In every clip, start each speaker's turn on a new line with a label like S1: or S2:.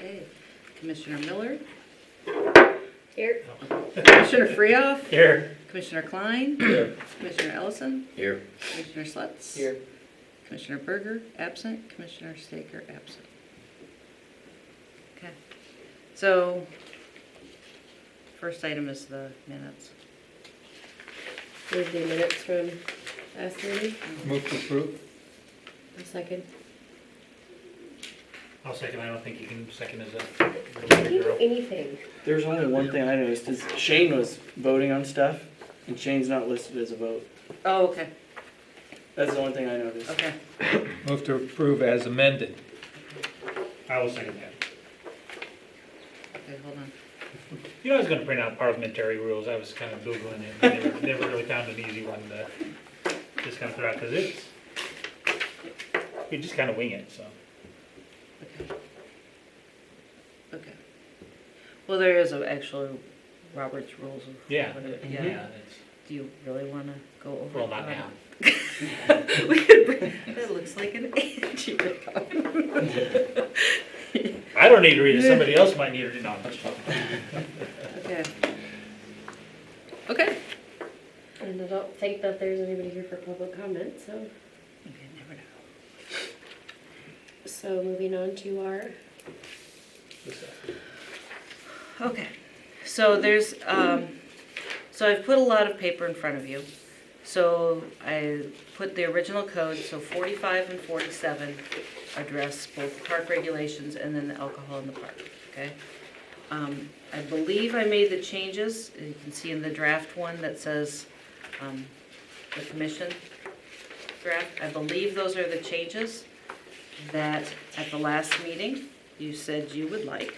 S1: Okay. Commissioner Miller,
S2: Here.
S1: Commissioner Freoff,
S3: Here.
S1: Commissioner Klein,
S3: Here.
S1: Commissioner Ellison,
S3: Here.
S1: Commissioner Slutz.
S3: Here.
S1: Commissioner Berger, absent. Commissioner Staker, absent. Okay. So, first item is the minutes.
S2: Move the minutes from last meeting.
S3: Move to approve.
S2: A second.
S4: I'll second. I don't think you can second as a
S2: Can you do anything?
S5: There's only one thing I noticed is Shane was voting on stuff, and Shane's not listed as a vote.
S1: Oh, okay,
S5: That's the one thing I noticed.
S1: okay.
S3: Move to approve as amended.
S4: I will second that.
S1: Okay, hold on.
S4: You know, I was going to print out parliamentary rules. I was kind of Googling it. I never really found an easy one to just kind of throw out because it's, you just kind of wing it, so.
S1: Okay. Okay. Well, there is a actual Robert's Rules of.
S4: Yeah.
S1: Yeah.
S4: It's,
S1: Do you really want to go over?
S4: well, not
S1: that?
S4: now.
S1: We could bring, that looks like an Angie.
S4: I don't need to read it. Somebody else might need to read it. No, I'm just talking.
S1: Okay. Okay.
S2: And I don't think that there's anybody here for public comment, so.
S1: Okay, never know.
S2: So moving on to our,
S1: Okay, so there's, so I've put a lot of paper in front of you. So I put the original code, so 45 and 47 address both park regulations and then the alcohol in the park, okay? I believe I made the changes, you can see in the draft one that says, the commission draft. I believe those are the changes that at the last meeting you said you would like.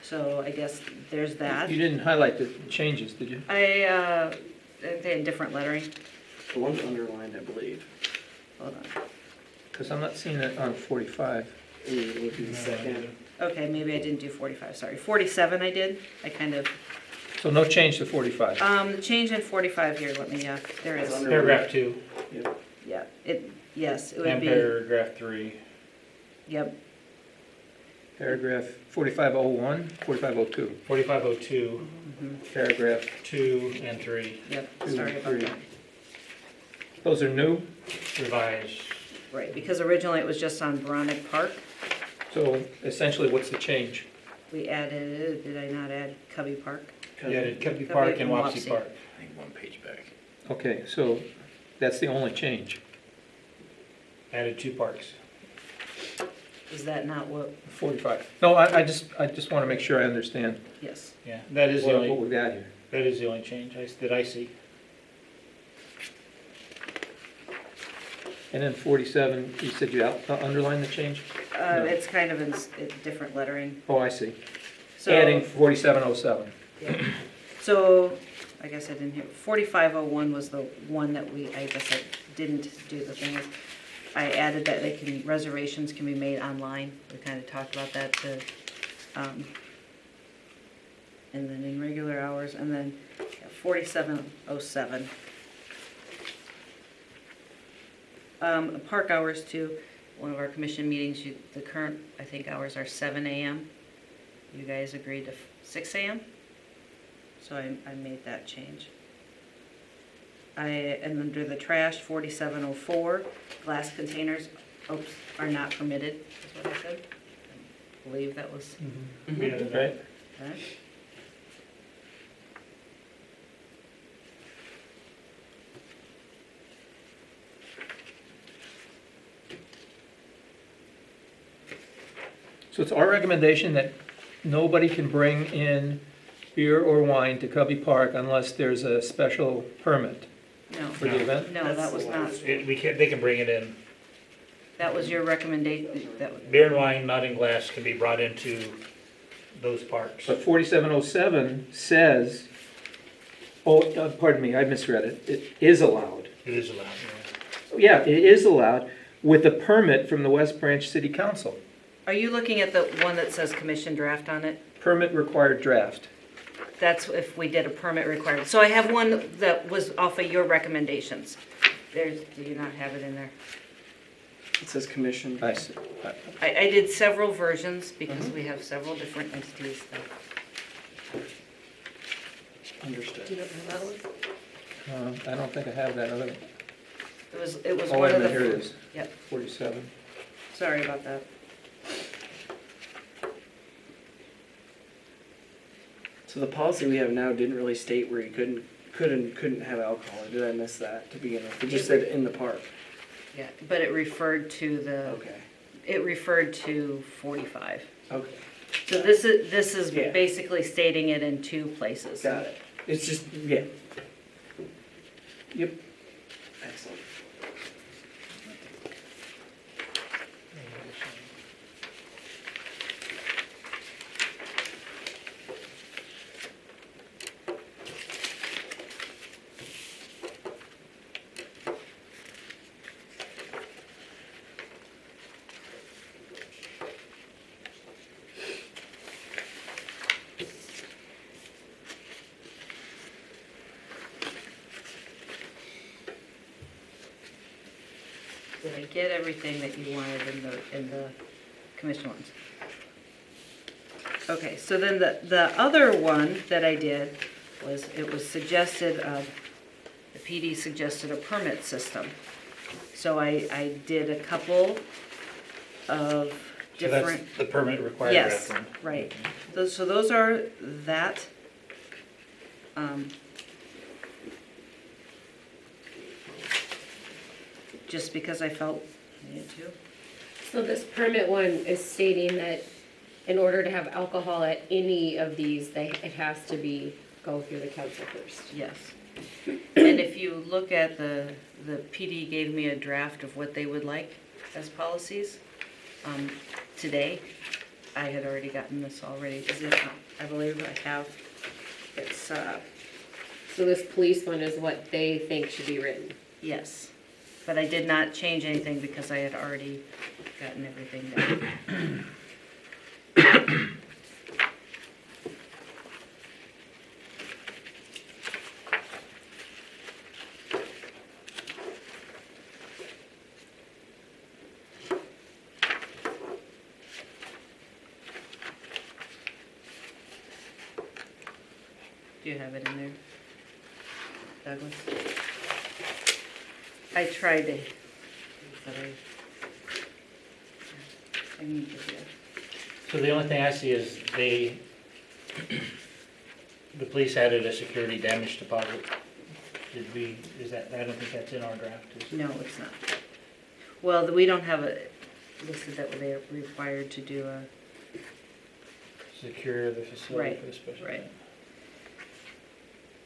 S1: So I guess there's that.
S3: You didn't highlight the changes, did you?
S1: They had different lettering.
S5: The one's underlined, I believe.
S1: Hold on.
S3: Because I'm not seeing it on 45.
S5: It would be the second.
S1: Okay, maybe I didn't do 45, sorry. 47 I did. I kind of,
S3: So no change to 45.
S1: the change in 45 here, let me, there is.
S4: Paragraph 2
S1: Yeah, yes, it would
S4: and
S1: be,
S4: paragraph 3.
S1: yep,
S3: Paragraph 4501, 4502.
S4: 4502,
S3: Paragraph,
S4: 2 and 3
S1: yep,
S3: 2,
S1: sorry about
S3: 3.
S1: that.
S3: Those are new,
S4: revised.
S1: Right, because originally it was just on Veronic Park.
S3: so essentially what's the change?
S1: We added, did I not add Cubby Park?
S4: Yeah, it Cubby
S1: Cubby
S4: Park and
S1: and
S4: Wapsie
S1: Wapsie.
S4: Park.
S6: I think one page back.
S3: Okay, so that's the only change,
S4: Added 2 parks.
S1: Is that not what,
S3: 45. No, I just want to make sure I understand
S1: yes.
S4: Yeah, that is the
S3: what
S4: only,
S3: we got here.
S4: that is the only change that I see.
S3: And then 47, you said you underlined the change? No.
S1: It's kind of in different lettering.
S3: Oh, I see.
S1: So-
S3: Adding 4707.
S1: Yeah. So, I guess I didn't hear, 4501 was the one that I guess I didn't do. The thing is, I added that reservations can be made online. We kind of talked about that to, and then in regular hours, and then 4707. Park hours too, one of our commission meetings, the current, I think, hours are 7 a.m. You guys agreed to 6 a.m.? So I made that change. And under the trash, 4704, glass containers, are not permitted, is what I said. I believe that was,
S4: Yeah,
S3: Right?
S1: okay.
S3: So it's our recommendation that nobody can bring in beer or wine to Cubby Park unless there's a special permit
S1: No,
S3: for the event?
S1: no, that was not,
S4: They can bring it in.
S1: that was your recommendation,
S4: Beer and wine not in glass can be brought into those parks.
S3: But 4707 says, oh, pardon me, I misread it. It is allowed.
S4: It is allowed,
S3: Yeah, it is allowed with a permit from the West Branch City Council.
S1: are you looking at the one that says commission draft on it?
S3: Permit required draft.
S1: That's if we did a permit requirement. So I have one that was off of your recommendations. Do you not have it in there?
S5: It says commission.
S3: I see.
S1: I did several versions because we have several different entities that.
S5: Understood.
S2: Do you don't have that one?
S3: I don't think I have that other.
S1: It was
S3: Oh,
S1: one
S3: wait a
S1: of the.
S3: minute, here it is.
S1: Yep,
S3: 47.
S1: sorry about that.
S5: So the policy we have now didn't really state where you couldn't have alcohol, or did I miss that to begin with? It just said in the park.
S1: Yeah, but it referred to
S5: Okay,
S1: it referred to 45.
S5: okay,
S1: So this is
S5: Yeah.
S1: basically stating it in two places.
S5: got it. It's just, yeah. Yep. Excellent.
S1: Did I get everything that you wanted in the commission ones? Okay, so then the other one that I did was, it was suggested, the PD suggested a permit system. So I did a couple of
S4: So that's
S1: different.
S4: the permit required
S1: Yes,
S4: draft one.
S1: right. So those are that. Just because I felt I needed to.
S2: So this permit one is stating that in order to have alcohol at any of these, it has to go through the council first.
S1: Yes. And if you look at the PD gave me a draft of what they would like as policies. Today, I had already gotten this already. Is it, I believe I have, it's,
S2: So this police one is what they think should be written.
S1: yes. But I did not change anything because I had already gotten everything done. Do you have it in there, Douglas? I tried to, but I need to do.
S4: So the only thing I see is the police added a security damage deposit. I don't think that's in our draft.
S1: No, it's not. Well, we don't have it listed that they're required to do a,
S4: Secure the facility
S1: Right,
S4: for the special
S1: right.
S4: event.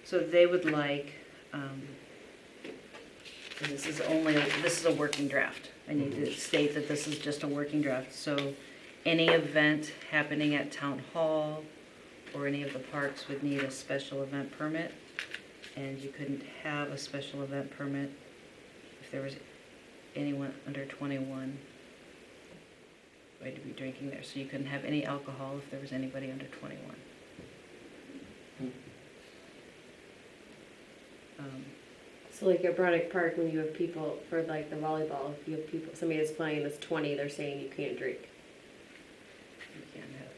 S1: so they would like, and this is a working draft. I need to state that this is just a working draft, so any event happening at town hall or any of the parks would need a special event permit. And you couldn't have a special event permit if there was anyone under 21 going to be drinking there. So you couldn't have any alcohol if there was anybody under 21.
S2: So like at Broderick Park, when you have people, for like the volleyball, if you have people, somebody that's playing that's 20, they're saying you can't drink.
S1: You can't have,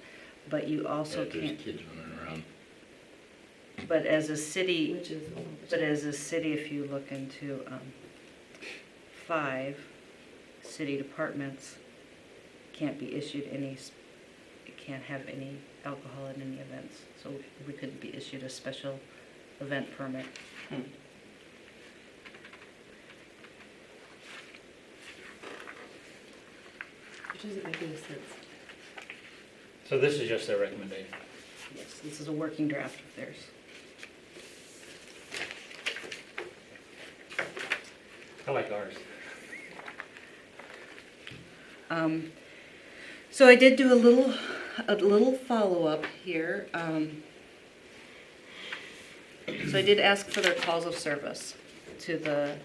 S1: but you also
S6: There's
S1: can't,
S6: kids running around.
S1: but as a city,
S2: Which is,
S1: but as a city, if you look into 5 city departments, can't be issued any, can't have any alcohol at any events. So we couldn't be issued a special event permit.
S2: which doesn't make any sense.
S4: So this is just their recommendation.
S1: Yes, this is a working draft of theirs.
S4: I like ours.
S1: So I did do a little follow-up here. So I did ask for their calls of service to the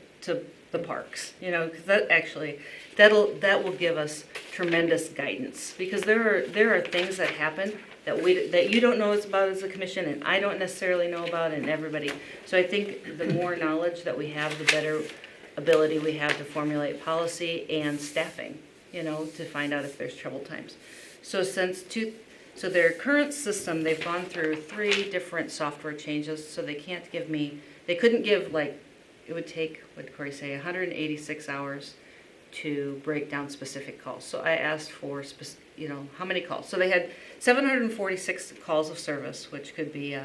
S1: parks, you know, because that will give us tremendous guidance, because there are things that happen that you don't know about as a commission, and I don't necessarily know about, and everybody. So I think the more knowledge that we have, the better ability we have to formulate policy and staffing, you know, to find out if there's trouble times. So so their current system, they've gone through 3 different software changes, so they can't give me, they couldn't give like, it would take, what did Corey say, 186 hours to break down specific calls. So I asked for, you know, how many calls? So they had 746 calls of service, which could be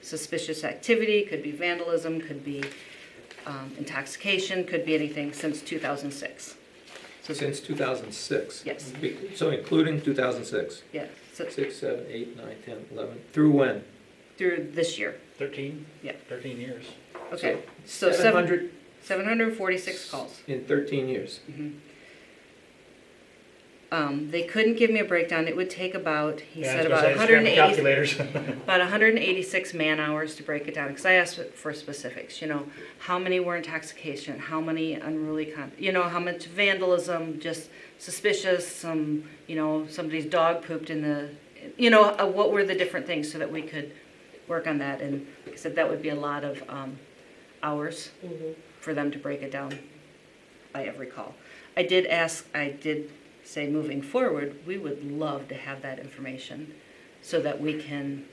S1: suspicious activity, could be vandalism, could be intoxication, could be anything since 2006.
S3: So since 2006?
S1: Yes.
S3: So including 2006?
S1: Yeah, so
S3: 6, 7, 8, 9, 10, 11, through when?
S1: through this year.
S4: 13?
S1: Yeah.
S4: 13 years.
S1: Okay, so
S3: 700
S1: 746 calls.
S3: in 13 years.
S1: They couldn't give me a breakdown. It would take about, he
S4: Yeah, I
S1: said
S4: was
S1: about
S4: gonna say, scrap the
S1: 180,
S4: calculators.
S1: about 186 man hours to break it down. Because I asked for specifics, you know, how many were intoxication, how many unruly, you know, how much vandalism, just suspicious, some, you know, somebody's dog pooped in the, you know, what were the different things so that we could work on that. And like I said, that would be a lot of hours for them to break it down by every call. I did say moving forward, we would love to have that information so that we can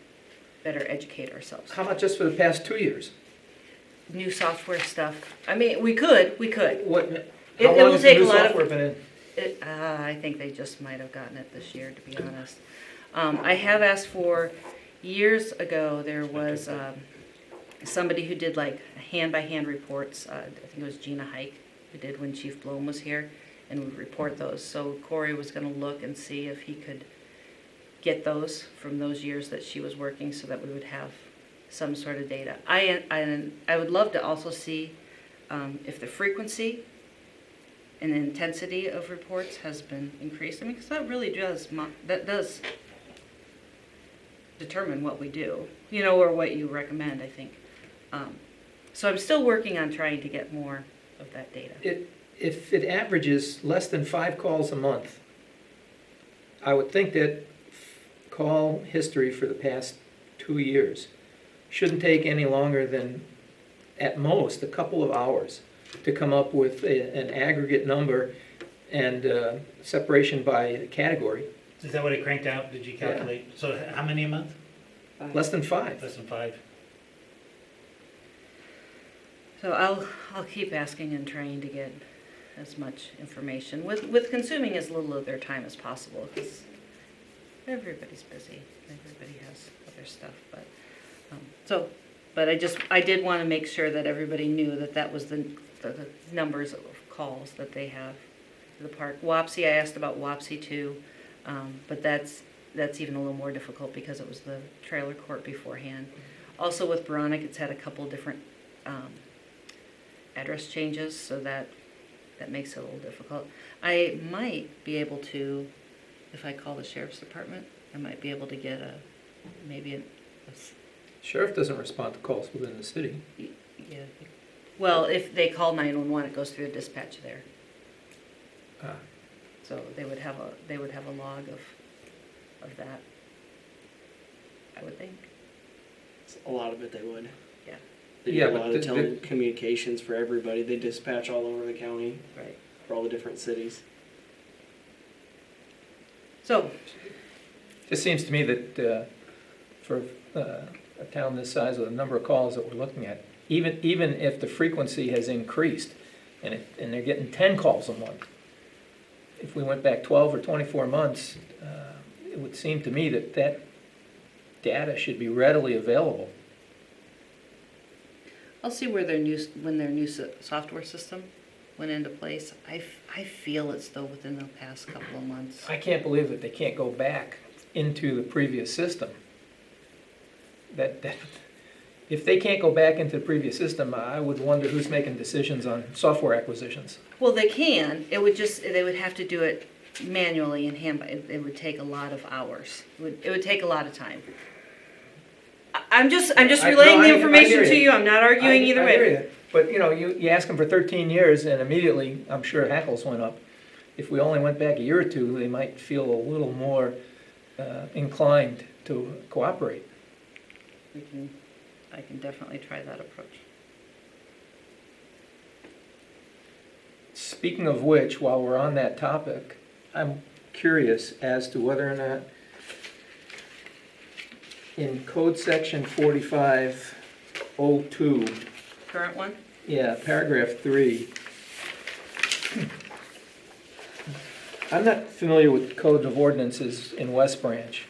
S1: better educate ourselves.
S3: How about just for the past 2 years?
S1: New software stuff. I mean, we could.
S3: What,
S1: It
S3: how long
S1: will
S3: has the
S1: take
S3: new
S1: a lot
S3: software
S1: of,
S3: been in?
S1: I think they just might have gotten it this year, to be honest. I have asked for, years ago, there was somebody who did like hand-by-hand reports. I think it was Gina Hike who did when Chief Bloom was here, and would report those. So Corey was going to look and see if he could get those from those years that she was working so that we would have some sort of data. I would love to also see if the frequency and intensity of reports has been increased. I mean, because that really does, that does determine what we do, you know, or what you recommend, I think. So I'm still working on trying to get more of that data.
S3: If it averages less than 5 calls a month, I would think that call history for the past 2 years shouldn't take any longer than, at most, a couple of hours to come up with an aggregate number and separation by category.
S4: Is that what it cranked out? Did you calculate? So how many a month?
S3: Less than 5.
S4: Less than 5.
S1: So I'll keep asking and trying to get as much information with consuming as little of their time as possible, because everybody's busy. Everybody has other stuff, but I did want to make sure that everybody knew that that was the numbers of calls that they have to the park. Wapsie, I asked about Wapsie too, but that's even a little more difficult because it was the trailer court beforehand. Also with Veronic, it's had a couple different address changes, so that makes it a little difficult. I might be able to, if I call the sheriff's department, I might be able to get
S3: Sheriff doesn't respond to calls within the city.
S1: yeah. Well, if they call 911, it goes through the dispatch there.
S3: Ah.
S1: So they would have a log of that, I would think.
S5: A lot of it they would.
S1: Yeah.
S5: They do
S3: Yeah,
S5: a
S3: but
S5: lot of telecommunications for everybody. They dispatch all over the county
S1: Right.
S5: for all the different cities.
S1: So,
S3: Just seems to me that for a town this size with the number of calls that we're looking at, even if the frequency has increased and they're getting 10 calls a month, if we went back 12 or 24 months, it would seem to me that data should be readily available.
S1: I'll see where when their new software system went into place. I feel it's though within the past couple of months.
S3: I can't believe that they can't go back into the previous system. That if they can't go back into the previous system, I would wonder who's making decisions on software acquisitions.
S1: Well, they can. They would have to do it manually and it would take a lot of hours. It would take a lot of time. I'm just relaying the information to you. I'm not arguing either
S3: I hear
S1: way.
S3: you. But, you know, you ask them for 13 years and immediately, I'm sure hackles went up. If we only went back a year or two, they might feel a little more inclined to cooperate.
S1: I can definitely try that approach.
S3: speaking of which, while we're on that topic, I'm curious as to whether or not in code section 4502,
S1: Current one?
S3: yeah, paragraph 3. I'm not familiar with code of ordinances in West Branch.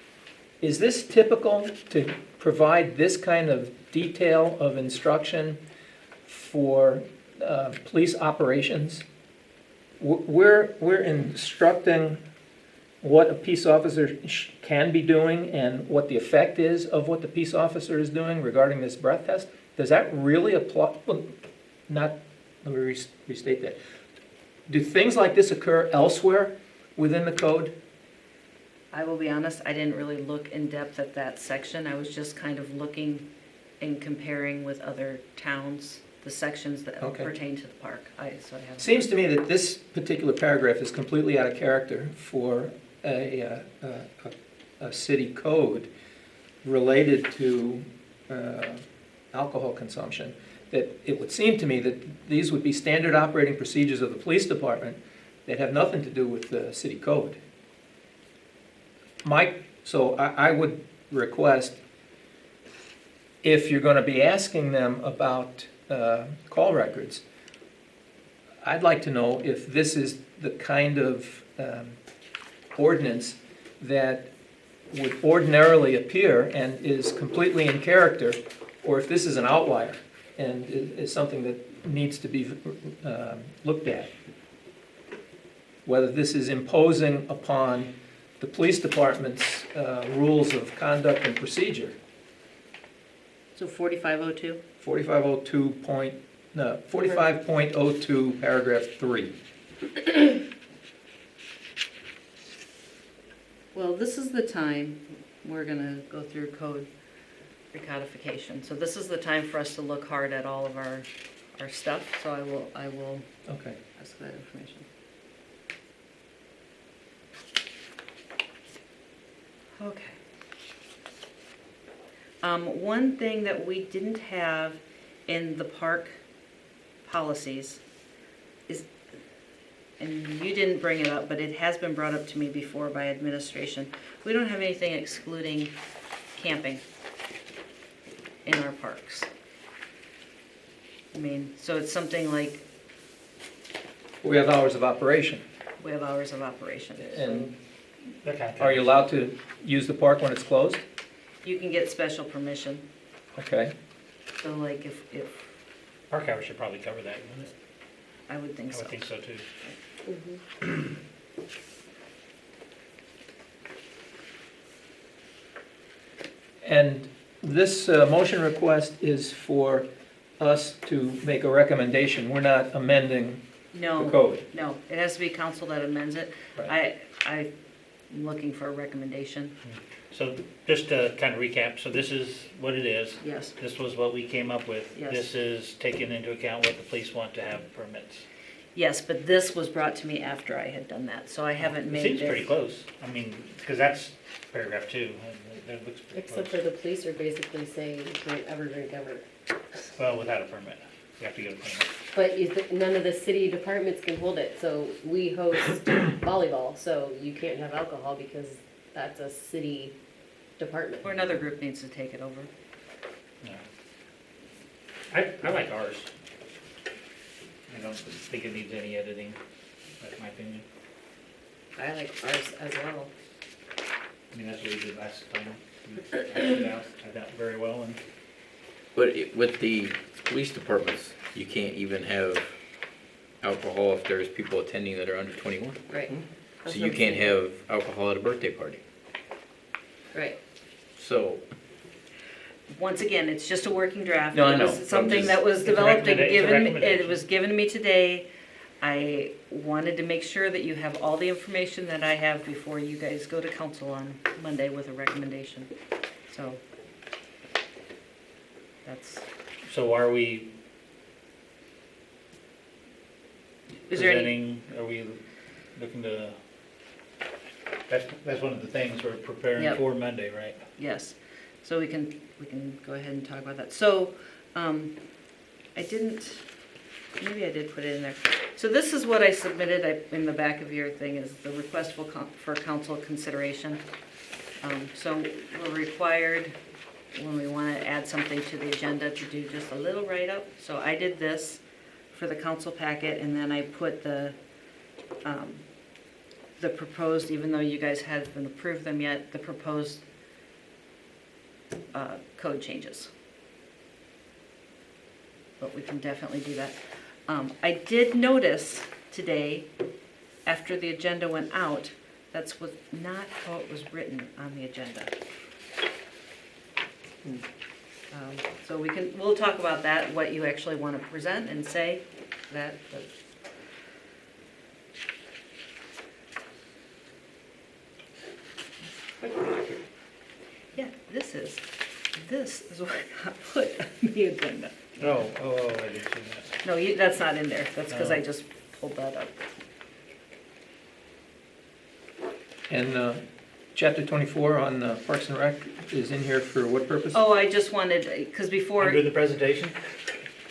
S3: Is this typical to provide this kind of detail of instruction for police operations? We're instructing what a peace officer can be doing and what the effect is of what the peace officer is doing regarding this breath test. Does that really apply? Well, let me restate that. Do things like this occur elsewhere within the code?
S1: I will be honest, I didn't really look in depth at that section. I was just kind of looking and comparing with other towns, the sections that
S3: Okay.
S1: pertain to the park. So I haven't.
S3: Seems to me that this particular paragraph is completely out of character for a city code related to alcohol consumption. That it would seem to me that these would be standard operating procedures of the police department that have nothing to do with the city code. So I would request, if you're going to be asking them about call records, I'd like to know if this is the kind of ordinance that would ordinarily appear and is completely in character, or if this is an outlier and is something that needs to be looked at. Whether this is imposing upon the police department's rules of conduct and procedure.
S1: So 4502?
S3: 45.02, paragraph 3.
S1: Well, this is the time we're gonna go through code recodification. So this is the time for us to look hard at all of our stuff, so I will
S3: Okay.
S1: ask that information. Okay. One thing that we didn't have in the park policies is, and you didn't bring it up, but it has been brought up to me before by administration. We don't have anything excluding camping in our parks. I mean, so it's something like
S3: We have hours of operation.
S1: we have hours of operation.
S3: And
S4: That kind of
S3: are you allowed to use the park when it's closed?
S1: You can get special permission.
S3: Okay.
S1: So like if
S4: Park hours should probably cover that, wouldn't it?
S1: I would think
S4: I
S1: so.
S4: would think so too.
S3: And this motion request is for us to make a recommendation. We're not amending the
S1: No,
S3: code.
S1: no, it has to be council that amends it.
S3: Right.
S1: I'm looking for a recommendation,
S4: So just to kind of recap, so this is what it is.
S1: yes.
S4: This was what we came up with.
S1: Yes.
S4: This is taking into account what the police want to have permits.
S1: Yes, but this was brought to me after I had done that, so I haven't
S4: It
S1: made
S4: seems
S1: it.
S4: pretty close. I mean, because that's paragraph 2. That looks pretty
S2: Except
S4: close.
S2: for the police are basically saying you can't ever drink ever.
S4: Well, without a permit. You have to get a permit.
S2: But none of the city departments can hold it, so we host volleyball, so you can't have alcohol because that's a city department.
S1: Or another group needs to take it over.
S4: No. I like ours. I don't think it needs any editing. That's my opinion.
S2: I like ours as well.
S4: I mean, that's what we did last time. We hashed it out, I doubt very well, and
S6: But with the police departments, you can't even have alcohol if there's people attending that are under 21.
S2: Right.
S6: So
S2: That's
S6: you
S2: what I'm
S6: can't
S2: saying.
S6: have alcohol at a birthday party.
S2: Right.
S6: So,
S1: Once again, it's just a working draft.
S6: No, I
S1: It was
S6: know.
S1: Something
S6: I'm
S1: that
S6: just-
S1: was
S4: It's a
S1: developed and
S4: recommenda- it's a
S1: given, it
S4: recommendation.
S1: was given to me today. I wanted to make sure that you have all the information that I have before you guys go to council on Monday with a recommendation. So, that's,
S4: so are we
S1: is there any,
S4: presenting, are we looking to, that's one of the things we're preparing
S1: Yep.
S4: for Monday, right?
S1: yes, so we can go ahead and talk about that. So, I didn't, maybe I did put it in there. So this is what I submitted in the back of your thing, is the request for council consideration. So we're required, when we want to add something to the agenda, to do just a little write-up. So I did this for the council packet, and then I put the proposed, even though you guys haven't approved them yet, the proposed code changes. But we can definitely do that. I did notice today, after the agenda went out, that's not how it was written on the agenda. So we'll talk about that, what you actually want to present and say, that. But yeah, this is what got put on the agenda.
S4: Oh, I didn't see that.
S1: No, that's not in there. That's because
S4: Oh.
S1: I just pulled that up.
S3: And chapter 24 on Parks and Rec is in here for what purpose?
S1: Oh, I just wanted, because before,
S4: I'm doing the presentation?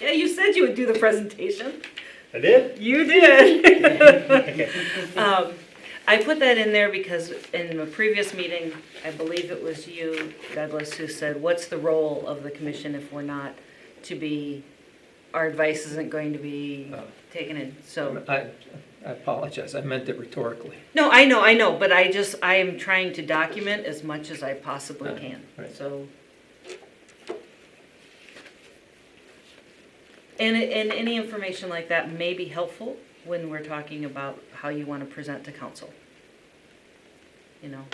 S1: yeah, you said you would do the presentation.
S4: I did?
S1: You did.
S4: Okay.
S1: I put that in there because in a previous meeting, I believe it was you, Douglas, who said, what's the role of the commission if we're not to be, our advice isn't going to be taken in, so.
S3: I apologize, I meant it rhetorically.
S1: No, I know, but I am trying to document as much as I possibly can,
S3: Right.
S1: so. And any information like that may be helpful when we're talking about how you want to present to council. You know,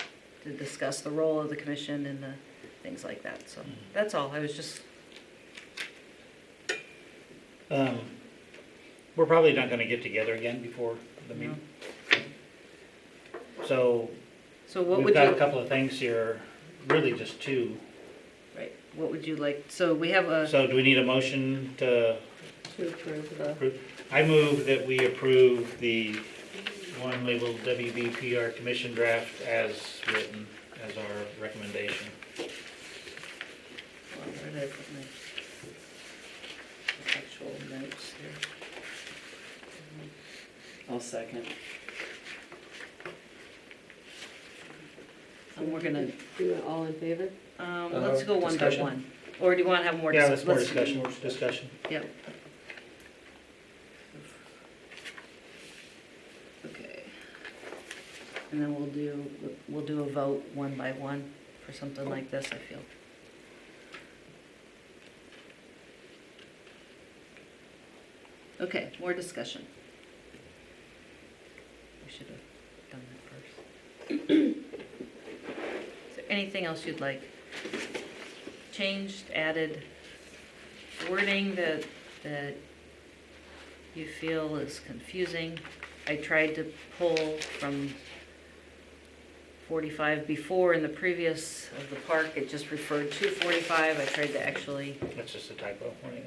S1: to discuss the role of the commission and the things like that, so that's all, I was just,
S4: We're probably not gonna get together again before the meeting. So,
S1: so what
S4: we've
S1: would
S4: got a
S1: you,
S4: couple of things here, really just two.
S1: right, what would you like, so we have a,
S4: So do we need a motion to
S2: To approve the,
S4: approve? I move that we approve the one labeled WBPR commission draft as written as our recommendation.
S1: where did I put my actual notes here?
S5: I'll second.
S1: And we're gonna,
S2: do it all in favor?
S1: let's go one by
S3: discussion?
S1: one. Or do you wanna have more?
S4: Yeah,
S1: dis-
S4: that's more
S1: let's-
S4: discussion.
S1: Yep. Okay. And then we'll do a vote one by one for something like this, I feel. Okay, more discussion. We should have done that first. Is there anything else you'd like changed, added, wording that you feel is confusing? I tried to pull from 45 before in the previous of the park, it just referred to 45. I tried to actually,
S4: That's just a typo, right?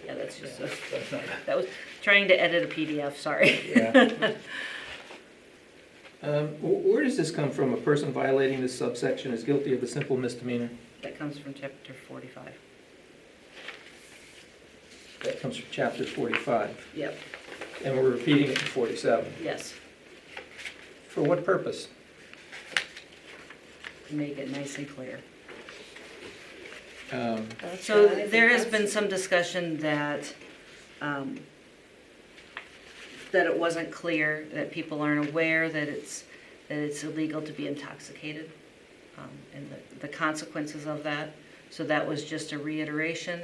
S1: yeah, that's just,
S4: That's not,
S1: that was trying to edit a PDF, sorry.
S4: yeah.
S3: Where does this come from? A person violating this subsection is guilty of a simple misdemeanor?
S1: That comes from chapter 45.
S3: That comes from chapter 45,
S1: Yep,
S3: and we're repeating it in 47.
S1: yes,
S3: For what purpose?
S1: to make it nice and clear.
S2: That's
S1: So
S2: what I think
S1: there has
S2: that's-
S1: been some discussion that it wasn't clear, that people aren't aware that it's illegal to be intoxicated, and the consequences of that. So that was just a reiteration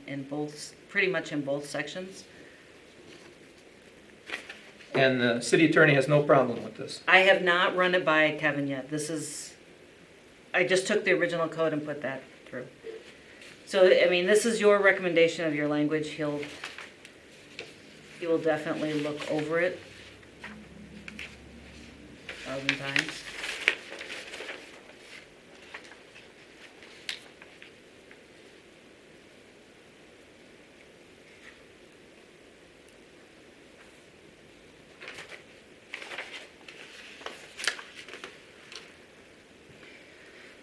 S1: in both, pretty much in both sections.
S3: And the city attorney has no problem with this?
S1: I have not run it by Kevin yet. I just took the original code and put that through. So, I mean, this is your recommendation of your language. He will definitely look over it 1,000 times.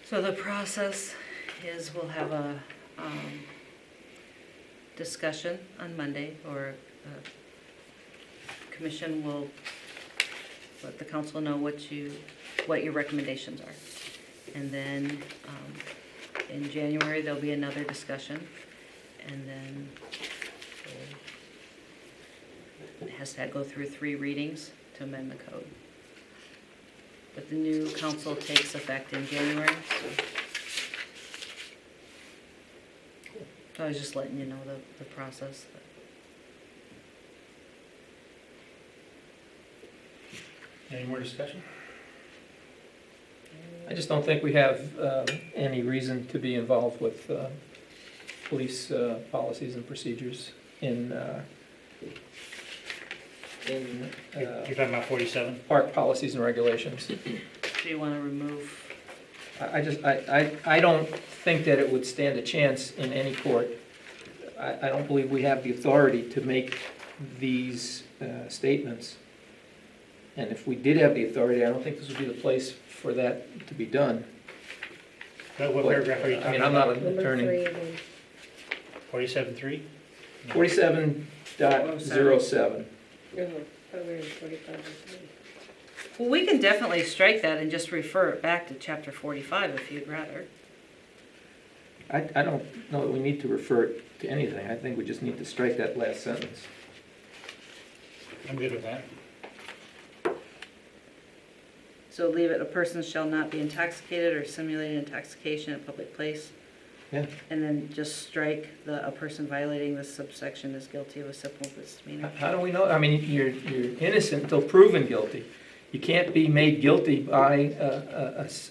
S1: So the process is we'll have a discussion on Monday, or commission will let the council know what your recommendations are. And then, in January, there'll be another discussion, and then it has to go through 3 readings to amend the code. But the new council takes effect in January, so I was just letting you know the process.
S4: Any more discussion?
S3: I just don't think we have any reason to be involved with police policies and procedures in
S4: You're talking about 47?
S3: park policies and regulations.
S1: Do you want to remove?
S3: I don't think that it would stand a chance in any court. I don't believe we have the authority to make these statements. And if we did have the authority, I don't think this would be the place for that to be done.
S4: What paragraph are you
S3: I
S4: talking
S3: mean, I'm not
S4: about?
S3: an
S2: Number
S3: attorney.
S2: 3 again.
S4: 47.3?
S3: 47.07.
S2: Oh, thought we were in 45.
S1: Well, we can definitely strike that and just refer it back to chapter 45 if you'd rather.
S3: I don't know that we need to refer it to anything. I think we just need to strike that last sentence.
S4: I'm good with that.
S1: So leave it, a person shall not be intoxicated or simulating intoxication at a public place.
S3: Yeah.
S1: And then just strike a person violating this subsection is guilty of a simple misdemeanor.
S3: How do we know? I mean, you're innocent until proven guilty. You can't be made guilty by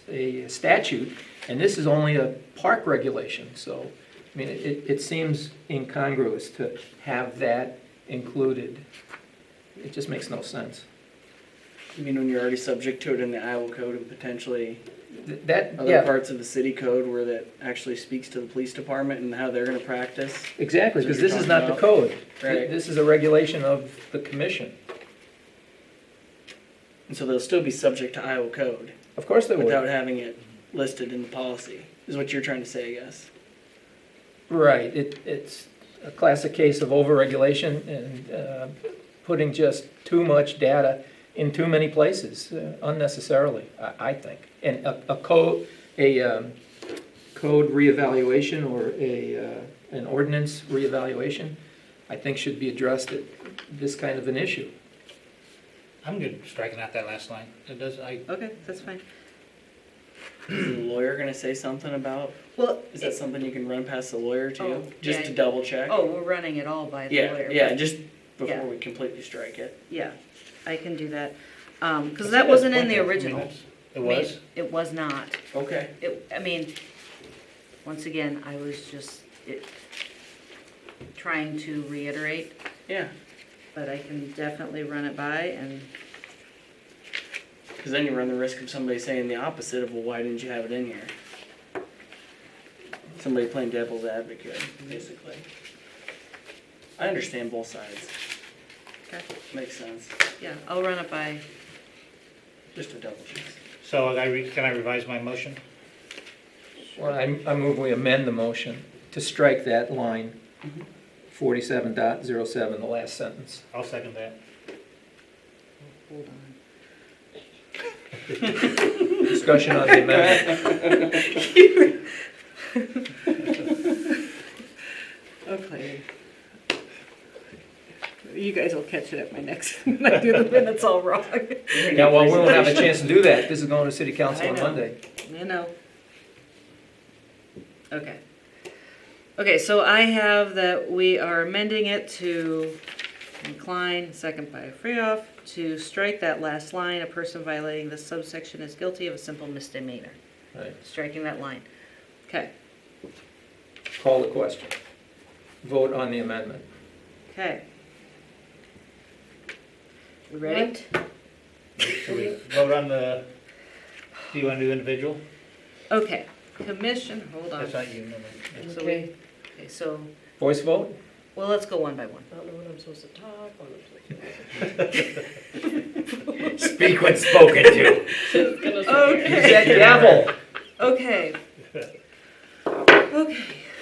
S3: a statute, and this is only a park regulation. So, I mean, it seems incongruous to have that included. It just makes no sense.
S5: You mean when you're already subject to it in the Iowa code and potentially
S3: That,
S5: other
S3: yeah,
S5: parts of the city code where that actually speaks to the police department and how they're gonna practice?
S3: exactly,
S5: That's
S3: because
S5: what
S3: this
S5: you're
S3: is not the
S5: talking
S3: code.
S5: Right.
S3: This is a regulation of the commission.
S5: And so they'll still be subject to Iowa code
S3: Of course they
S5: without
S3: would.
S5: having it listed in the policy, is what you're trying to say, I guess.
S3: Right, it's a classic case of overregulation and putting just too much data in too many places unnecessarily, I think. And a code reevaluation or an ordinance reevaluation, I think should be addressed at this kind of an issue.
S4: I'm good striking out that last line. It does,
S1: Okay, that's fine.
S5: Is the lawyer gonna say something about,
S1: Well,
S5: is that something you can run past the lawyer too?
S1: Oh,
S5: Just
S1: yeah.
S5: to double check?
S1: oh, we're running it all by the
S5: Yeah,
S1: lawyer.
S5: yeah,
S1: but-
S5: just
S1: Yeah.
S5: before we completely strike it.
S1: Yeah, I can do that. Because that wasn't in the original.
S4: It was?
S1: It was not.
S5: Okay.
S1: I mean, once again, I was just trying to reiterate,
S5: Yeah,
S1: but I can definitely run it by and,
S5: because then you run the risk of somebody saying the opposite of, well, why didn't you have it in here? Somebody playing devil's advocate, basically. I understand both sides.
S1: okay,
S5: Makes sense.
S1: yeah, I'll run it by,
S5: Just a double check.
S4: So can I revise my motion?
S3: Well, I move we amend the motion to strike that line, 47.07, the last sentence.
S4: I'll second that.
S1: hold on.
S3: Discussion on the amendment.
S1: Okay. You guys will catch it at my next, when I do the minutes all wrong.
S3: Yeah, well, we won't have a chance to do that. This is going to city council
S1: I
S3: on
S1: know.
S3: Monday.
S1: You know. Okay. Okay, so I have that we are amending it to Klein, second by Freoff, to strike that last line, a person violating this subsection is guilty of a simple misdemeanor.
S3: Right.
S1: Striking that line. Okay,
S3: Call the question. Vote on the amendment.
S1: okay. You ready?
S4: Should we vote on the, do you want to do individual?
S1: Okay, commission, hold on.
S4: That's not you, no, no.
S1: So we, okay, so,
S3: Voice vote?
S1: well, let's go one by one.
S2: I don't know when I'm supposed to talk, when I'm supposed to.
S3: Speak when spoken to. Use that gavel.
S1: Okay. Okay.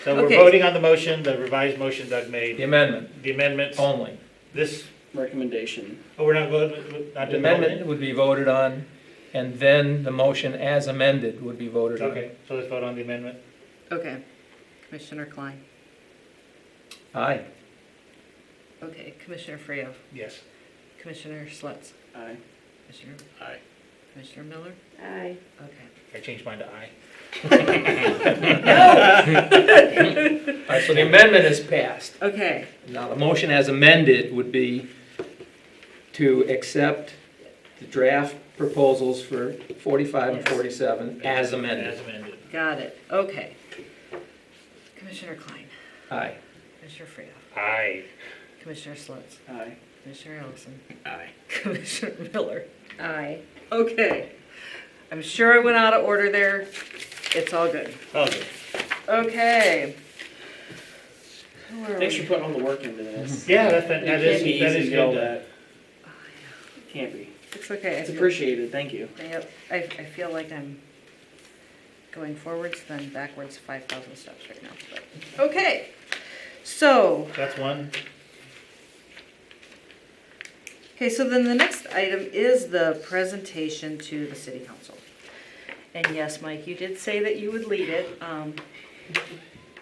S4: So we're
S1: Okay.
S4: voting on the motion, the revised motion Doug
S3: The
S4: made,
S3: amendment
S4: the amendments.
S3: only.
S4: This
S5: recommendation.
S4: Oh, we're not going, not
S3: The
S4: to
S3: amendment would be voted on, and then the motion as amended would be voted on.
S4: Okay, so let's vote on the amendment.
S1: Okay. Commissioner Klein.
S3: Aye.
S1: Okay, Commissioner Frio.
S4: Yes.
S1: Commissioner Slutz.
S5: Aye.
S1: Commissioner,
S6: Aye.
S1: Commissioner Miller.
S2: Aye.
S1: Okay.
S4: I changed mine to aye.
S3: All right, so the amendment is passed.
S1: Okay,
S3: Now, the motion as amended would be to accept the draft proposals for 45 and
S1: Yes.
S3: 47 as
S4: As
S3: amended.
S4: amended.
S1: got it. Okay. Commissioner Klein.
S3: Aye.
S1: Commissioner Frio.
S4: Aye.
S1: Commissioner Slutz.
S5: Aye.
S1: Commissioner Ellison.
S6: Aye.
S1: Commissioner Miller.
S2: Aye.
S1: Okay. I'm sure I went out of order there. It's all good.
S4: Okay.
S1: Okay. Where are
S5: Thanks for
S1: we?
S5: putting all the work into this.
S4: Yeah, that
S5: It
S4: is,
S5: can't be
S4: that
S5: easy
S4: is
S5: to yell
S4: good.
S5: that. Can't be.
S1: It's okay. I
S5: It's
S1: feel-
S5: appreciated, thank you.
S1: Yep, I feel like I'm going forwards, then backwards 5,000 steps right now. But, okay, so,
S4: That's one.
S1: okay, so then the next item is the presentation to the city council. And yes, Mike, you did say that you would lead it.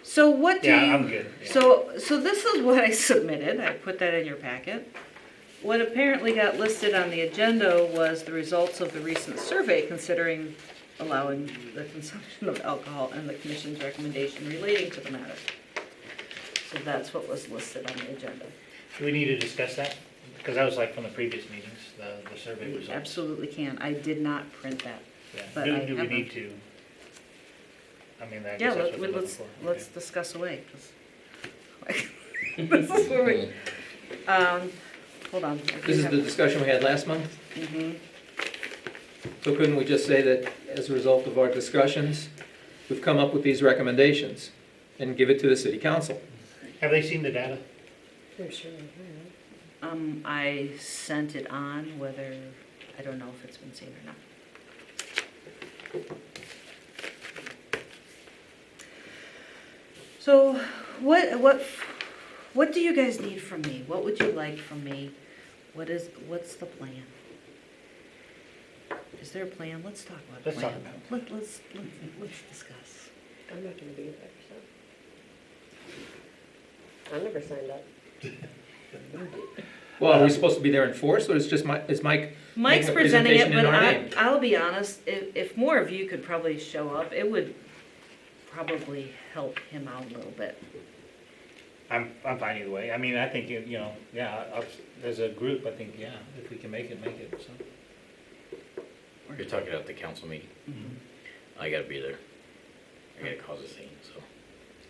S1: So what do you?
S4: Yeah, I'm good. Yeah.
S1: So this is what I submitted. I put that in your packet. What apparently got listed on the agenda was the results of the recent survey considering allowing the consumption of alcohol and the commission's recommendation relating to the matter. So that's what was listed on the agenda.
S4: Do we need to discuss that? Because that was like from the previous meetings, the survey
S1: You
S4: results.
S1: absolutely can. I did not print that.
S4: Yeah.
S1: but
S4: Do
S1: I
S4: we
S1: have
S4: need to? I mean, I
S1: Yeah,
S4: guess that's what we're looking
S1: let's,
S4: for.
S1: let's discuss away. 'Cause- This is where we, hold on.
S3: This is the discussion we had last month.
S1: Mhm.
S3: So couldn't we just say that as a result of our discussions, we've come up with these recommendations and give it to the city council?
S4: Have they seen the data?
S2: I'm sure.
S1: I sent it on, whether, I don't know if it's been seen or not. So, what do you guys need from me? What would you like from me? What's the plan? Is there a plan? Let's talk about a
S4: Let's talk
S1: plan.
S4: about it.
S1: Let's discuss.
S2: I'm not gonna be there, so. I never signed up.
S3: Well, are we supposed to be there in force, or is Mike?
S1: Mike's
S3: Make a
S1: presenting it,
S3: presentation in
S1: but
S3: our name.
S1: I'll be honest, if more of you could probably show up, it would probably help him out a little bit.
S4: I'm fine either way. I mean, I think, you know, yeah, as a group, I think, yeah, if we can make it, so.
S6: You're talking about the council meeting.
S4: Mhm.
S6: I gotta be there. I gotta cause a scene, so.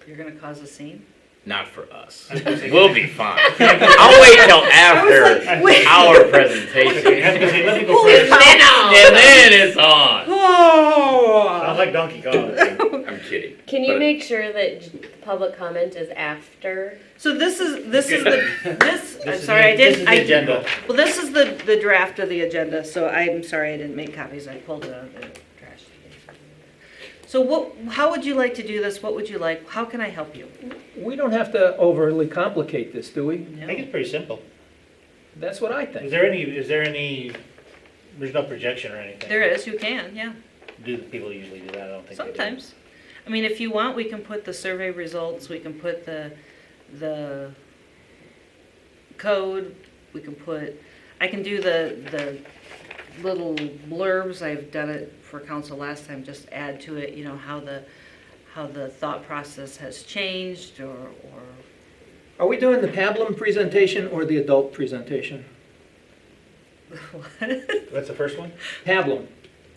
S1: You're gonna cause a scene?
S6: Not for us.
S4: I was gonna say-
S6: We'll be fine. I'll wait till after
S1: wait.
S6: our
S4: Okay, I
S6: presentation.
S4: was gonna say, let me go
S1: Holy
S4: first.
S1: cow.
S6: And then it's on.
S4: Sounds
S1: Oh!
S4: like Donkey Kong.
S6: I'm kidding.
S2: Can you
S6: But-
S2: make sure that public comment is after?
S1: So this is the, this, I'm
S4: This is
S1: sorry,
S4: the-
S1: I
S4: This is
S1: didn't,
S4: the agenda.
S1: well, this is the draft of the agenda, so I'm sorry I didn't make copies, I pulled it out of the trash. So how would you like to do this? What would you like? How can I help you?
S3: We don't have to overly complicate this, do we?
S4: I think it's pretty simple.
S3: That's what I
S4: Is
S3: think.
S4: there any, there's no projection or anything?
S1: There is, you can, yeah,
S4: Do the people usually do that? I don't think they do.
S1: sometimes. I mean, if you want, we can put the survey results, we can put the code, we can put, I can do the little blurbs, I've done it for council last time, just add to it, you know, how the thought process has changed, or
S3: Are we doing the pablum presentation or the adult presentation?
S4: That's the first one?
S3: Pablum.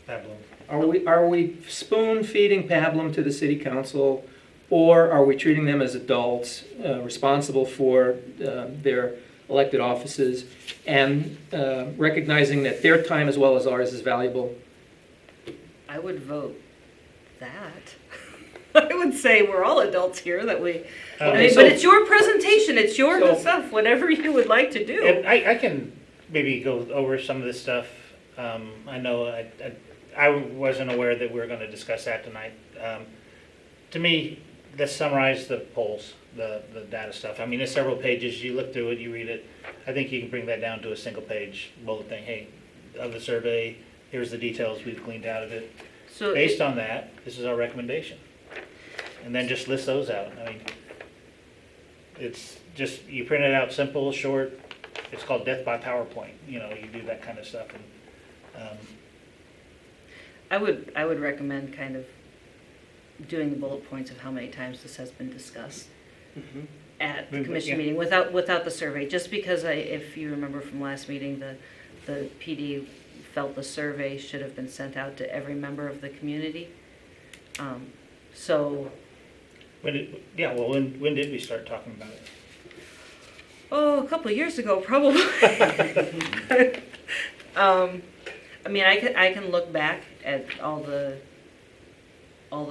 S4: Pablo.
S3: Are we spoon feeding pablum to the city council, or are we treating them as adults responsible for their elected offices and recognizing that their time as well as ours is valuable?
S1: I would vote that. I would say we're all adults here, that we, I
S3: Okay,
S1: mean,
S3: so-
S1: but it's your presentation, it's your
S3: So-
S1: stuff, whatever you would like to do.
S4: And I can maybe go over some of this stuff. I know I wasn't aware that we were going to discuss that tonight. To me, let's summarize the polls, the data stuff. I mean, it's several pages, you look through it, you read it. I think you can bring that down to a single page bullet thing, hey, of the survey, here's the details we've gleaned out of it.
S1: So
S4: Based on that, this is our recommendation. And then just list those out. I mean, it's just, you print it out simple, short, it's called death by PowerPoint, you know, you do that kind of stuff. And
S1: I would recommend kind of doing the bullet points of how many times this has been discussed
S5: Mm-hmm.
S1: at the
S4: Yeah.
S1: commission meeting without the survey, just because if you remember from last meeting, the PD felt the survey should have been sent out to every member of the community. So,
S4: when did we start talking about it?
S1: a couple of years ago, probably. I mean, I can look back at all the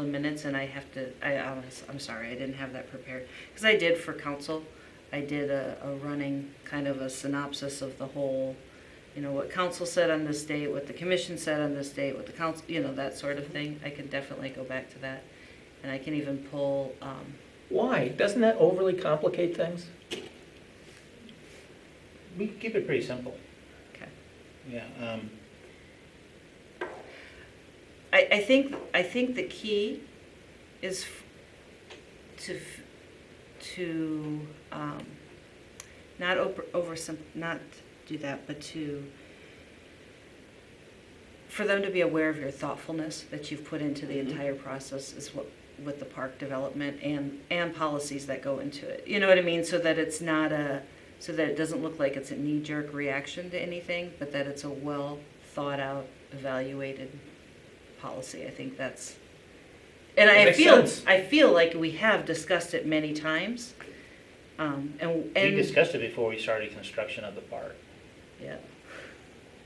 S1: minutes, and I'm sorry, I didn't have that prepared. Because I did for council, I did a running kind of a synopsis of the whole, you know, what council said on this date, what the commission said on this date, what the council, you know, that sort of thing. I can definitely go back to that. And I can even pull,
S3: Why? Doesn't that overly complicate things?
S4: We keep it pretty simple.
S1: okay.
S4: Yeah,
S1: I think the key is to not not do that, but for them to be aware of your thoughtfulness that you've put into the entire process is what with the park development and policies that go into it. You know what I mean? So that it's not so that it doesn't look like it's a knee-jerk reaction to anything, but that it's a well thought out, evaluated policy. I think that's, and
S3: That makes sense.
S1: I feel like we have discussed it many times.
S4: we
S1: And
S4: discussed it before we started construction of the park,
S1: yeah,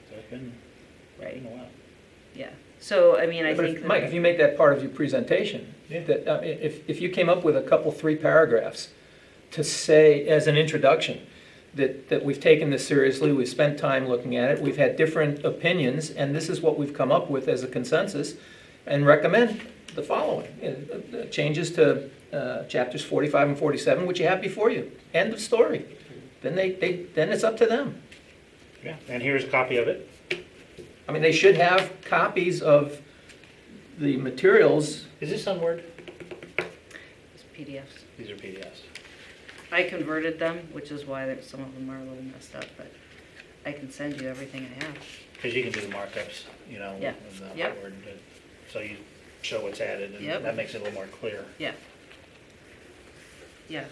S4: so it's been
S1: right,
S4: a while.
S1: yeah. So I mean, I
S3: But
S1: think
S3: if,
S1: that,
S3: Mike, if you make that part of your presentation,
S4: Yeah.
S3: that, if you came up with a couple, 3 paragraphs to say as an introduction, that we've taken this seriously, we've spent time looking at it, we've had different opinions, and this is what we've come up with as a consensus, and recommend the following. Changes to chapters 45 and 47, which you have before you. End of story. Then then it's up to them.
S4: Yeah, and here's a copy of it.
S3: I mean, they should have copies of the materials.
S4: Is this on Word?
S1: it's PDFs.
S4: These are PDFs.
S1: I converted them, which is why some of them are a little messed up, but I can send you everything I have.
S4: Because you can do the markups, you know,
S1: Yeah.
S4: in the
S1: Yep.
S4: Word, so you show what's added, and
S1: Yep.
S4: that makes it a little more clear.
S1: Yeah. Yeah,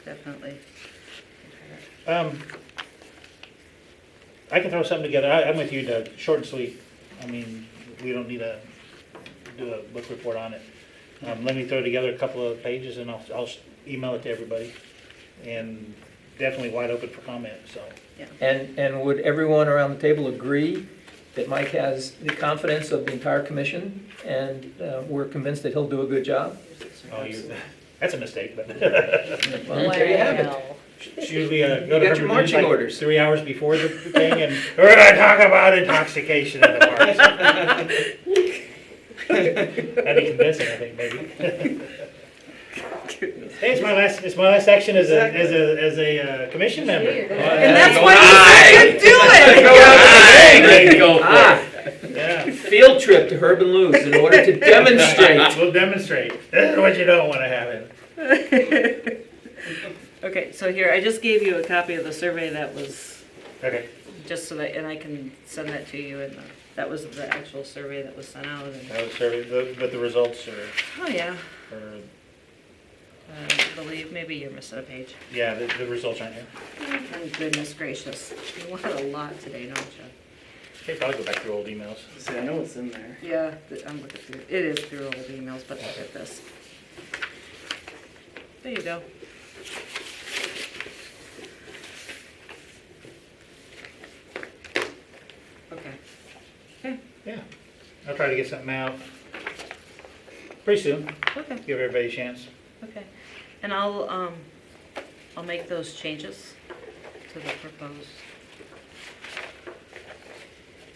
S1: definitely.
S4: I can throw something together. I'm with you, Doug. Short and sweet. I mean, we don't need to do a book report on it. Let me throw together a couple of pages, and I'll email it to everybody. And definitely wide open for comment, so.
S3: And would everyone around the table agree that Mike has the confidence of the entire commission, and we're convinced that he'll do a good job?
S4: Oh, that's a mistake, but.
S3: Well, there you have it.
S4: Should we go to
S3: You got your
S4: Herman
S3: marching
S4: like
S3: orders.
S4: 3 hours before the thing, and we're gonna talk about intoxication in the parks. That'd be convincing, I think, maybe. Hey, it's my last action as a commission member.
S1: And that's why you should do it!
S6: Ready to go for
S3: Ah,
S6: it.
S4: Yeah,
S3: field trip to Herb and Lou's in order to demonstrate.
S4: we'll demonstrate. This is what you don't wanna happen.
S1: Okay, so here, I just gave you a copy of the survey that was,
S4: Okay,
S1: just so that, and I can send that to you, and that was the actual survey that was sent out, and,
S4: that was survey, but the results are,
S1: oh yeah,
S4: are,
S1: I believe, maybe you're missing a page.
S4: yeah, the results aren't here.
S1: Oh, goodness gracious, you want a lot today, don't you?
S4: Okay, probably go back through old emails.
S5: See, I know what's in there.
S1: Yeah, I'm looking through, it is through old emails, but look at this. There you go. Okay,
S4: Yeah, I'll try to get something out pretty soon,
S1: okay,
S4: give everybody a chance.
S1: okay. And I'll make those changes to the proposed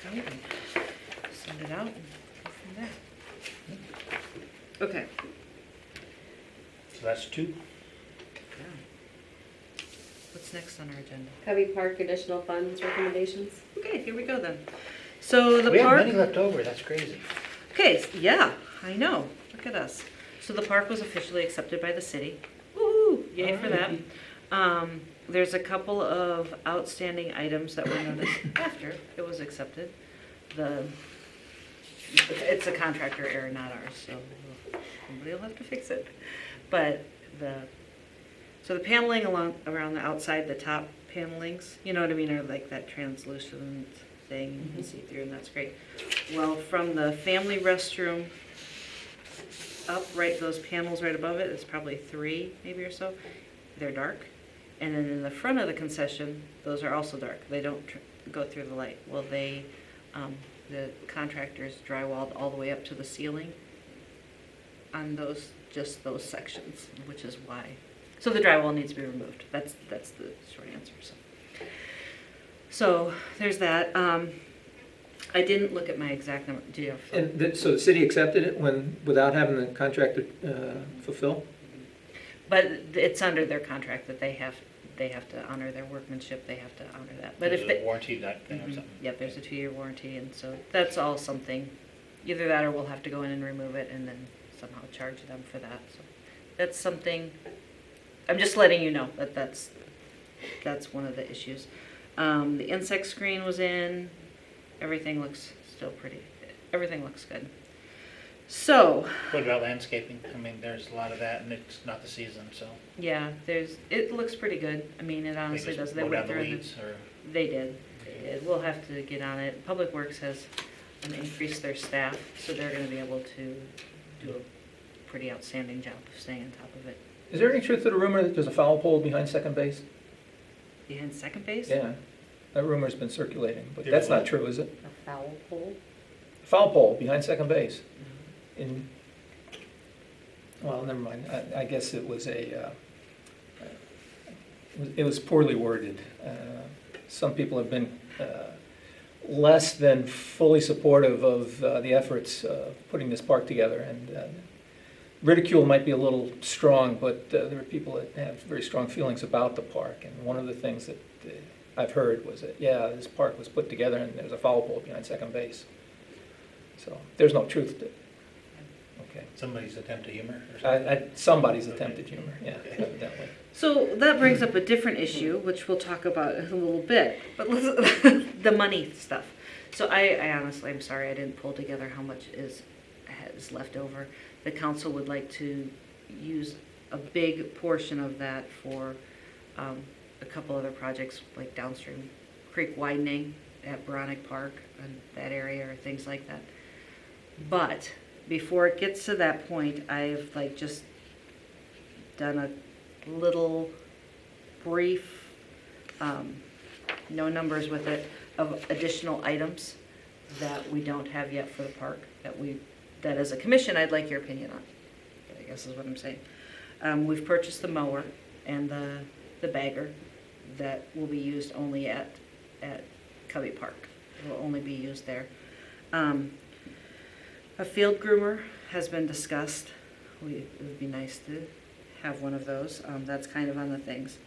S1: code and send it out and go from there. Okay.
S4: So that's two.
S1: What's next on our agenda?
S2: Covey Park additional funds recommendations?
S1: Okay, here we go then. So the
S4: We have
S1: park.
S4: money left over, that's crazy.
S1: Okay, yeah, I know. Look at us. So the park was officially accepted by the city. Woo! Yay for that. There's a couple of outstanding items that were noticed after it was accepted. It's a contractor error, not ours, so somebody will have to fix it. But so the paneling around the outside, the top panelings, you know what I mean, are like that translucent thing you can see through, and that's great. Well, from the family restroom up, right, those panels right above it, it's probably 3 maybe or so. They're dark. And then in the front of the concession, those are also dark. They don't go through the light. Well, the contractors drywalled all the way up to the ceiling on just those sections, which is why. So the drywall needs to be removed. That's the short answer. So there's that. I didn't look at my exact number. Do you have?
S3: And so the city accepted it without having the contractor fulfill?
S1: But it's under their contract that they have to honor their workmanship, they have to honor that. But if
S4: There's a
S1: they,
S4: warranty that thing or something.
S1: yep, there's a 2-year warranty, and so that's all something, either that or we'll have to go in and remove it and then somehow charge them for that, so. That's something, I'm just letting you know that that's one of the issues. The insect screen was in, everything looks good. So,
S4: What about landscaping? I mean, there's a lot of that and it's not the season, so.
S1: yeah, it looks pretty good. I mean, it honestly
S4: They
S1: does.
S4: just
S1: They
S4: mow
S1: went
S4: down the
S1: through the,
S4: weeds or?
S1: they did. We'll have to get on it. Public Works has increased their staff, so they're gonna be able to do a pretty outstanding job of staying on top of it.
S3: Is there any truth to the rumor that there's a foul pole behind second base?
S1: Behind second base?
S3: Yeah, that rumor's been circulating, but
S4: There's
S3: that's not
S4: what?
S3: true, is it?
S2: A foul pole?
S3: Foul pole behind second base. Well, never mind. I guess it was it was poorly worded. Some people have been less than fully supportive of the efforts putting this park together, and ridicule might be a little strong, but there are people that have very strong feelings about the park. And one of the things that I've heard was that, yeah, this park was put together and there's a foul pole behind second base. So there's no truth to it. Okay.
S4: Somebody's attempt at humor or something?
S3: Somebody's attempted humor, yeah, evidently.
S1: So that brings up a different issue, which we'll talk about in a little bit, but the money stuff. So I honestly, I'm sorry, I didn't pull together how much is left over. The council would like to use a big portion of that for a couple other projects, like downstream creek widening at Bronick Park and that area, or things like that. But before it gets to that point, I've just done a little brief, no numbers with it, of additional items that we don't have yet for the park, that as a commission, I'd like your opinion on, I guess is what I'm saying. We've purchased the mower and the bagger that will be used only at Covey Park. It will only be used there. A field groomer has been discussed. It would be nice to have one of those. That's kind of on the things.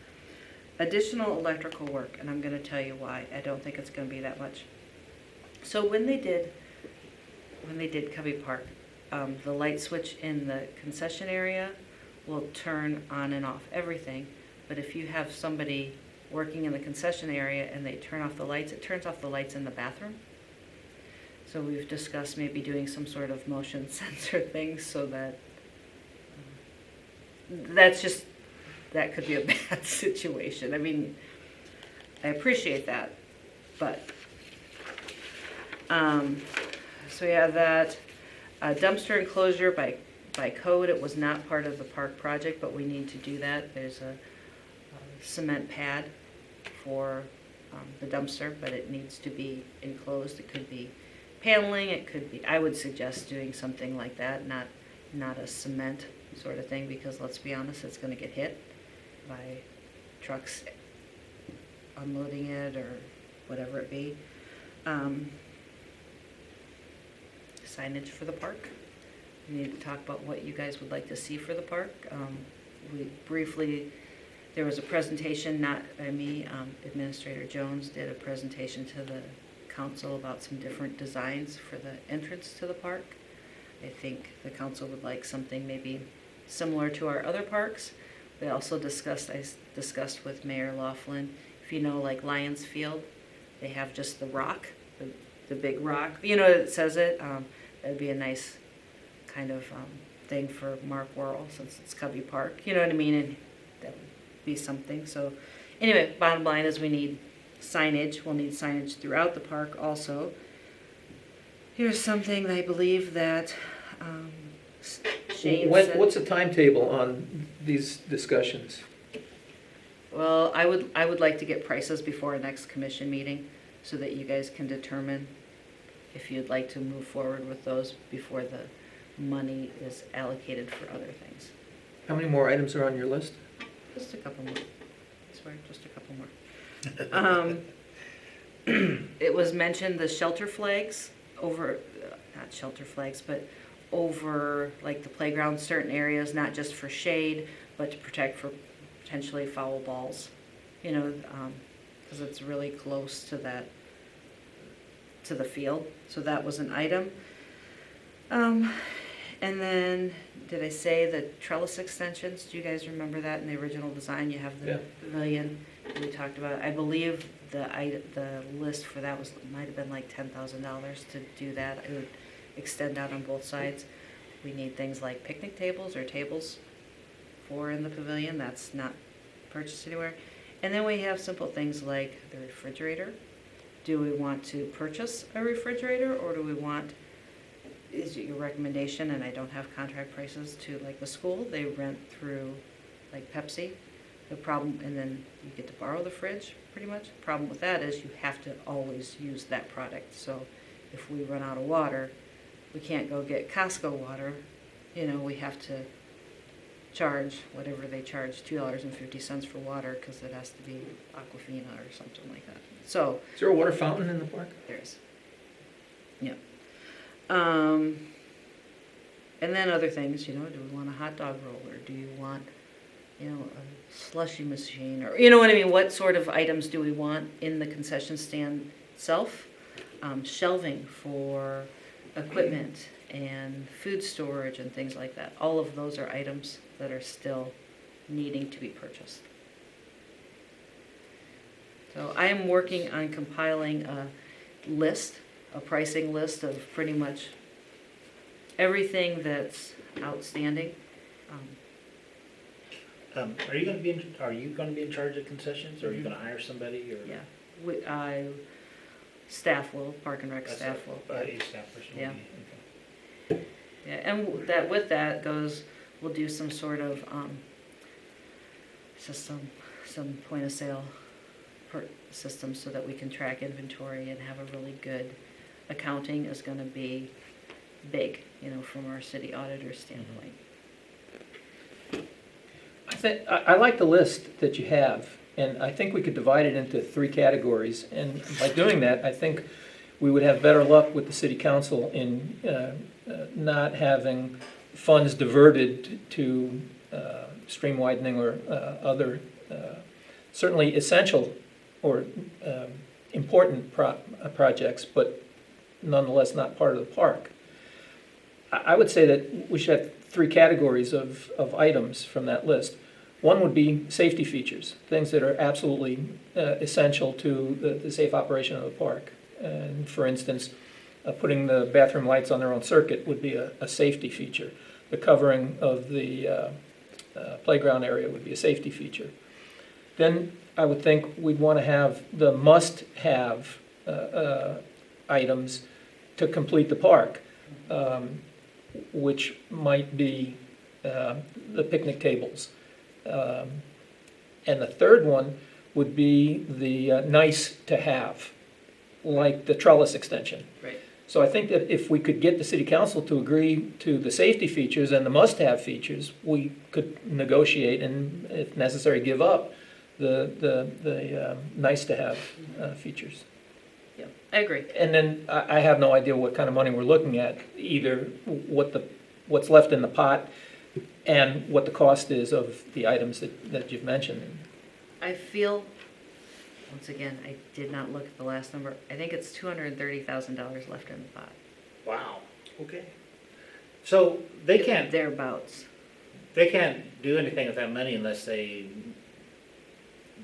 S1: Additional electrical work, and I'm going to tell you why. I don't think it's going to be that much. So when they did Covey Park, the light switch in the concession area will turn on and off everything. But if you have somebody working in the concession area and they turn off the lights, it turns off the lights in the bathroom. So we've discussed maybe doing some sort of motion sensor thing so that that could be a bad situation. I mean, I appreciate that, but so yeah, that dumpster enclosure by code, it was not part of the park project, but we need to do that. There's a cement pad for the dumpster, but it needs to be enclosed. It could be paneling, it could be, I would suggest doing something like that, not a cement sort of thing, because let's be honest, it's going to get hit by trucks unloading it or whatever it be. Signage for the park. We need to talk about what you guys would like to see for the park. we briefly, there was a presentation, not by me, Administrator Jones did a presentation to the council about some different designs for the entrance to the park. I think the council would like something maybe similar to our other parks. We also discussed, I discussed with Mayor Laughlin, if you know, like Lions Field, they have just the rock, the big rock, you know, it says it. That'd be a nice kind of thing for Mark Worrell, since it's Covey Park, you know what I mean? And that would be something. So anyway, bottom line is we need signage. We'll need signage throughout the park also. Here's something I believe that Shane said.
S3: What's the timetable on these discussions?
S1: Well, I would like to get prices before our next commission meeting so that you guys can determine if you'd like to move forward with those before the money is allocated for other things.
S3: How many more items are on your list?
S1: Just a couple more. I swear, just a couple more. It was mentioned the shelter flags over, not shelter flags, but over like the playground, certain areas, not just for shade, but to protect for potentially foul balls. You know, because it's really close to that, to the field. So that was an item. And then, did I say the trellis extensions? Do you guys remember that in the original design? You have the
S3: Yeah.
S1: pavilion that we talked about. I believe the list for that was, might have been like $10,000 to do that. It would extend out on both sides. We need things like picnic tables or tables for in the pavilion. That's not purchased anywhere. And then we have simple things like the refrigerator. Do we want to purchase a refrigerator, or do we want, is it your recommendation, and I don't have contract prices, to like the school, they rent through like Pepsi. The problem, and then you get to borrow the fridge pretty much. The problem with that is you have to always use that product. So if we run out of water, we can't go get Costco water. You know, we have to charge whatever they charge, $2.50 for water, because it has to be Aquafina or something like that. So
S3: Is there a water fountain in the park?
S1: there is. Yeah. And then other things, you know, do we want a hot dog roller? Do you want, you know, a slushy machine? Or, you know what I mean? What sort of items do we want in the concession stand itself? Shelving for equipment and food storage and things like that. All of those are items that are still needing to be purchased. So I am working on compiling a list, a pricing list of pretty much everything that's outstanding.
S4: Are you gonna be in charge of concessions, or are you gonna hire somebody, or?
S1: Yeah, staff will, Park and Rec
S4: That's
S1: staff will.
S4: a staff person will
S1: Yeah.
S4: be, okay.
S1: Yeah, and that, with that goes, we'll do some sort of, system, some point of sale system so that we can track inventory and have a really good accounting is gonna be big, you know, from our city auditor standpoint.
S3: I like the list that you have, and I think we could divide it into 3 categories. And by doing that, I think we would have better luck with the city council in not having funds diverted to stream widening or other certainly essential or important projects, but nonetheless not part of the park. I would say that we should have 3 categories of items from that list. One would be safety features, things that are absolutely essential to the safe operation of the park. And for instance, putting the bathroom lights on their own circuit would be a safety feature. The covering of the playground area would be a safety feature. Then I would think we'd want to have the must-have items to complete the park, which might be the picnic tables. And the third one would be the nice-to-have, like the trellis extension.
S1: Right.
S3: So I think that if we could get the city council to agree to the safety features and the must-have features, we could negotiate and, if necessary, give up the nice-to-have features.
S1: Yeah, I agree.
S3: And then I have no idea what kind of money we're looking at, either what's left in the pot and what the cost is of the items that you've mentioned.
S1: I feel, once again, I did not look at the last number. I think it's $230,000 left in the pot.
S4: Wow.
S5: Okay.
S4: So they can't
S1: Thereabouts.
S4: do anything with that money unless they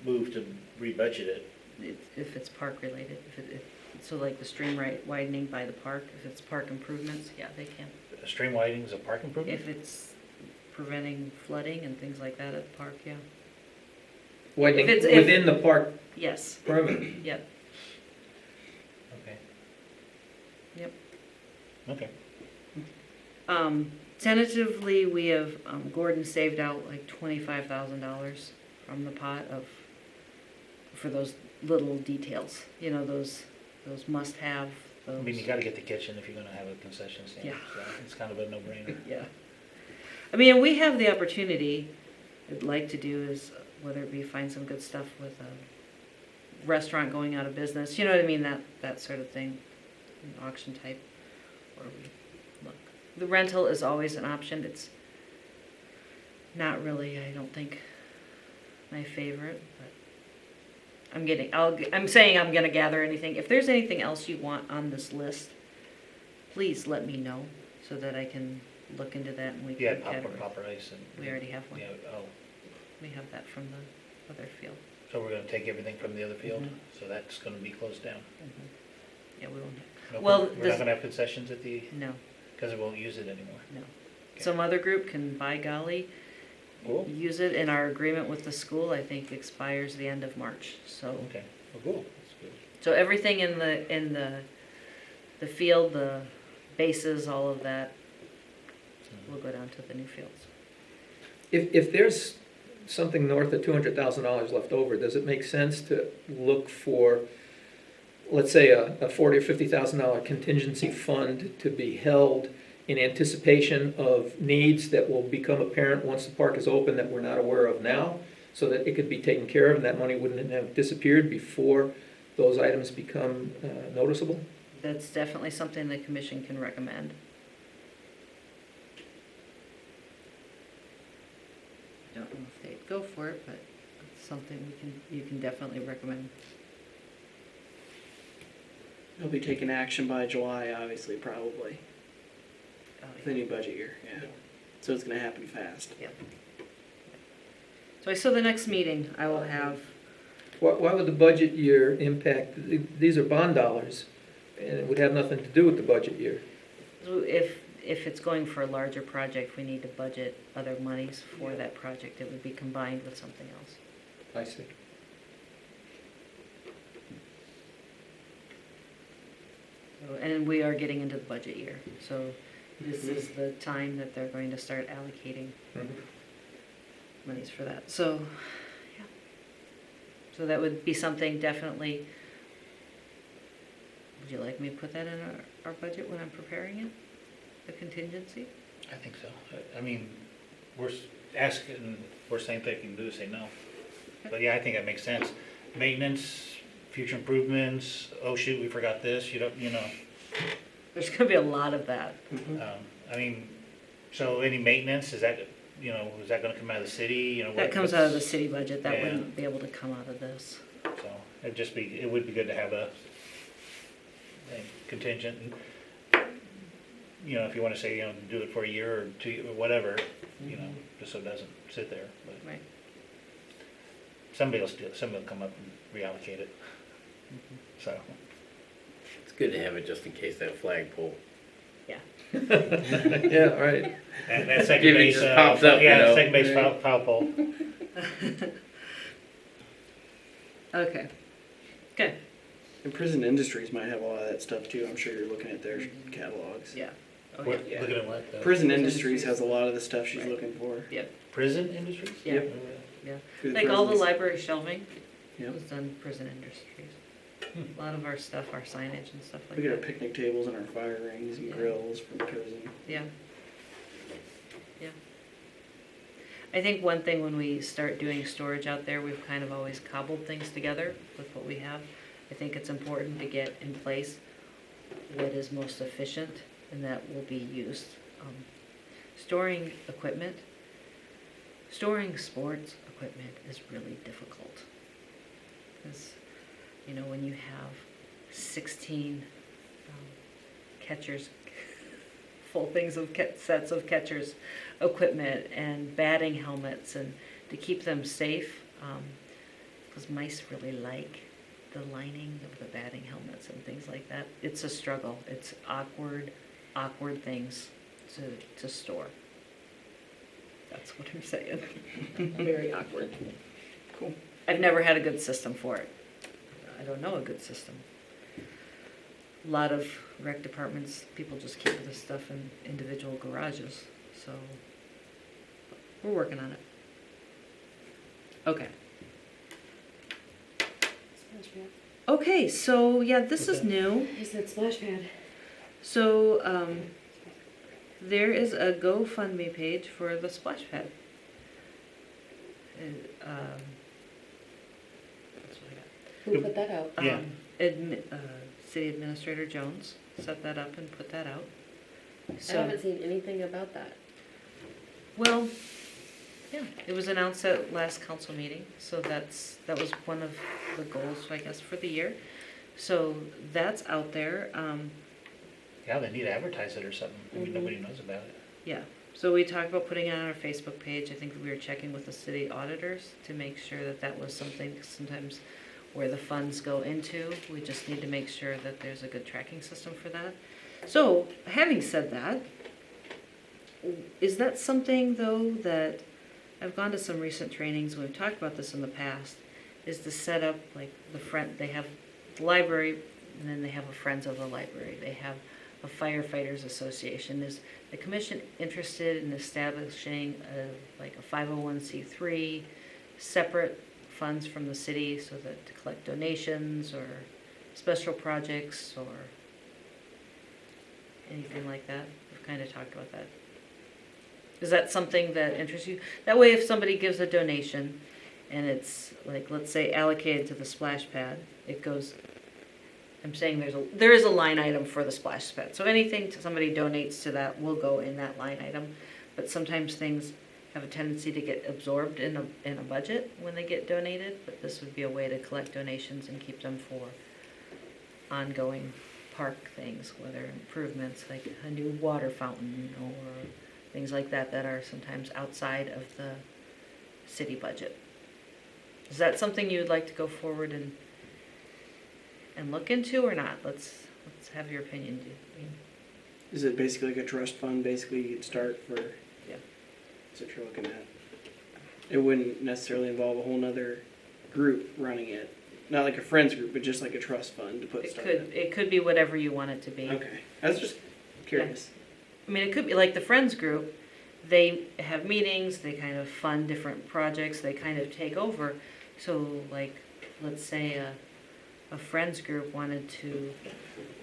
S4: move to rebudget it.
S1: If it's park related, so like the stream widening by the park, if it's park improvements, yeah, they can.
S4: Stream widening is a park improvement?
S1: If it's preventing flooding and things like that at the park, yeah.
S3: Widening
S1: If it's-
S3: within the park
S1: Yes,
S3: perimeter.
S1: yep,
S4: Okay.
S1: yep.
S4: Okay.
S1: Tentatively, we have, Gordon saved out like $25,000 from the pot for those little details, you know, those must-have,
S4: I
S1: those.
S4: mean, you gotta get the kitchen if you're gonna have a concession stand,
S1: Yeah.
S4: so it's kind of a no-brainer.
S1: Yeah. I mean, we have the opportunity, I'd like to do is, whether it be find some good stuff with a restaurant going out of business, you know what I mean, that sort of thing, an auction type, or we look. The rental is always an option, it's not really, I don't think, my favorite, but I'm saying I'm gonna gather anything. If there's anything else you want on this list, please let me know, so that I can look into that and we
S4: Yeah,
S1: can
S4: popcorn,
S1: categorize.
S4: popper ice and.
S1: We already have one.
S4: Yeah, oh,
S1: We have that from the other field.
S4: so we're gonna take everything from the other field,
S1: Mhm.
S4: so that's gonna be closed down.
S1: Yeah, we won't,
S4: No,
S1: Well,
S4: we're
S1: this-
S4: not gonna have concessions at the,
S1: no,
S4: because we won't use it anymore.
S1: no.
S4: Okay.
S1: Some other group can, by golly,
S4: Cool.
S1: use it, and our agreement with the school, I think, expires the end of March, so.
S4: Okay, well, cool, that's good.
S1: So everything in the field, the bases, all of that, will go down to the new fields.
S3: If there's something north of $200,000 left over, does it make sense to look for, let's say, a $40,000 or $50,000 contingency fund to be held in anticipation of needs that will become apparent once the park is open that we're not aware of now, so that it could be taken care of and that money wouldn't have disappeared before those items become noticeable?
S1: That's definitely something the commission can recommend. Don't know if they'd go for it, but it's something you can definitely recommend.
S5: They'll be taking action by July, obviously, probably.
S1: Oh,
S5: The new budget year, yeah.
S1: Yeah.
S5: So it's gonna happen fast.
S1: So the next meeting, I will have,
S3: Why would the budget year impact, these are bond dollars, and it would have nothing to do with the budget year?
S1: if it's going for a larger project, we need to budget other monies for that project. It would be combined with something else.
S3: I see.
S1: And we are getting into the budget year, so this is the time that they're going to start allocating monies for that. So, yeah. So that would be something definitely. Would you like me to put that in our budget when I'm preparing it? The contingency?
S4: I think so. I mean, we're asking, worst thing they can do is say no. But yeah, I think that makes sense. Maintenance, future improvements, oh shoot, we forgot this, you know.
S1: There's gonna be a lot of that.
S4: I mean, so any maintenance, is that, is that gonna come out of the city, you know?
S1: That comes out of the city budget. That
S4: Yeah.
S1: wouldn't be able to come out of this.
S4: So it would be good to have a contingent, if you wanna say, do it for a year or 2 years, or whatever, just so it doesn't sit there. But
S1: Right.
S4: somebody will come up and reallocate it. So,
S6: It's good to have it just in case that flagpole.
S3: Yeah, right.
S4: and that second
S6: If it
S4: base,
S6: just pops up,
S4: second base foul pole.
S1: Okay. Good.
S5: And Prison Industries might have a lot of that stuff too. I'm sure you're looking at their catalogs.
S1: Yeah. Oh,
S4: What-
S1: yeah.
S4: Looking at what?
S5: Prison
S1: Prison
S5: Industries has a
S1: Industries.
S5: lot of the stuff she's
S1: Right.
S5: looking for.
S4: Prison industries?
S1: Yeah.
S5: Yep.
S1: Yeah.
S5: Through
S1: Like all the
S5: prisons.
S1: library shelving
S5: Yep.
S1: was done Prison Industries. A lot of our stuff, our signage and stuff like
S5: We get our
S1: that.
S5: picnic tables and our fire rings and
S1: Yeah.
S5: grills from prison.
S1: Yeah. Yeah. I think one thing when we start doing storage out there, we've kind of always cobbled things together with what we have. I think it's important to get in place what is most efficient and that will be used. storing equipment, storing sports equipment is really difficult. Because, you know, when you have 16 catchers, full things of sets of catchers equipment and batting helmets, and to keep them safe, because mice really like the lining of the batting helmets and things like that. It's a struggle. It's awkward things to store. That's what I'm saying.
S2: Very awkward.
S5: Cool.
S1: I've never had a good system for it. I don't know a good system. A lot of rec departments, people just keep this stuff in individual garages, so we're working on it. Okay.
S2: Splash pad.
S1: Okay, so yeah, this is
S4: Okay.
S1: new.
S2: I said splash pad.
S1: So, there is a GoFundMe page for the splash pad. That's what I got.
S2: Who put that out?
S4: Yeah.
S1: City Administrator Jones set that up and put that out.
S2: I haven't seen anything about that.
S1: Well, yeah, it was announced at last council meeting, so that was one of the goals, I guess, for the year. So that's out there.
S4: Yeah, they need to advertise it or something. I mean,
S2: Mhm.
S4: nobody knows about it.
S1: Yeah, so we talked about putting it on our Facebook page. I think we were checking with the city auditors to make sure that that was something, sometimes where the funds go into, we just need to make sure that there's a good tracking system for that. So, having said that, is that something though that, I've gone to some recent trainings, and we've talked about this in the past, is to set up like they have the library, and then they have a Friends of the Library. They have a Firefighters Association. Is the commission interested in establishing a 501c3, separate funds from the city so that to collect donations or special projects or anything like that? We've kind of talked about that. Is that something that interests you? That way if somebody gives a donation and it's like, let's say allocated to the splash pad, it goes, I'm saying there is a line item for the splash pad. So anything somebody donates to that will go in that line item. But sometimes things have a tendency to get absorbed in a budget when they get donated, but this would be a way to collect donations and keep them for ongoing park things, whether improvements like a new water fountain or things like that that are sometimes outside of the city budget. Is that something you would like to go forward and look into or not? Let's have your opinion.
S5: Is it basically like a trust fund, basically you could start for?
S1: Yeah.
S5: That's what you're looking at. It wouldn't necessarily involve a whole nother group running it. Not like a friends group, but just like a trust fund to put stuff in.
S1: It could be whatever you want it to be.
S5: Okay, I was just curious.
S1: I mean, it could be like the Friends group, they have meetings, they kind of fund different projects, they kind of take over. So like, let's say a Friends group wanted to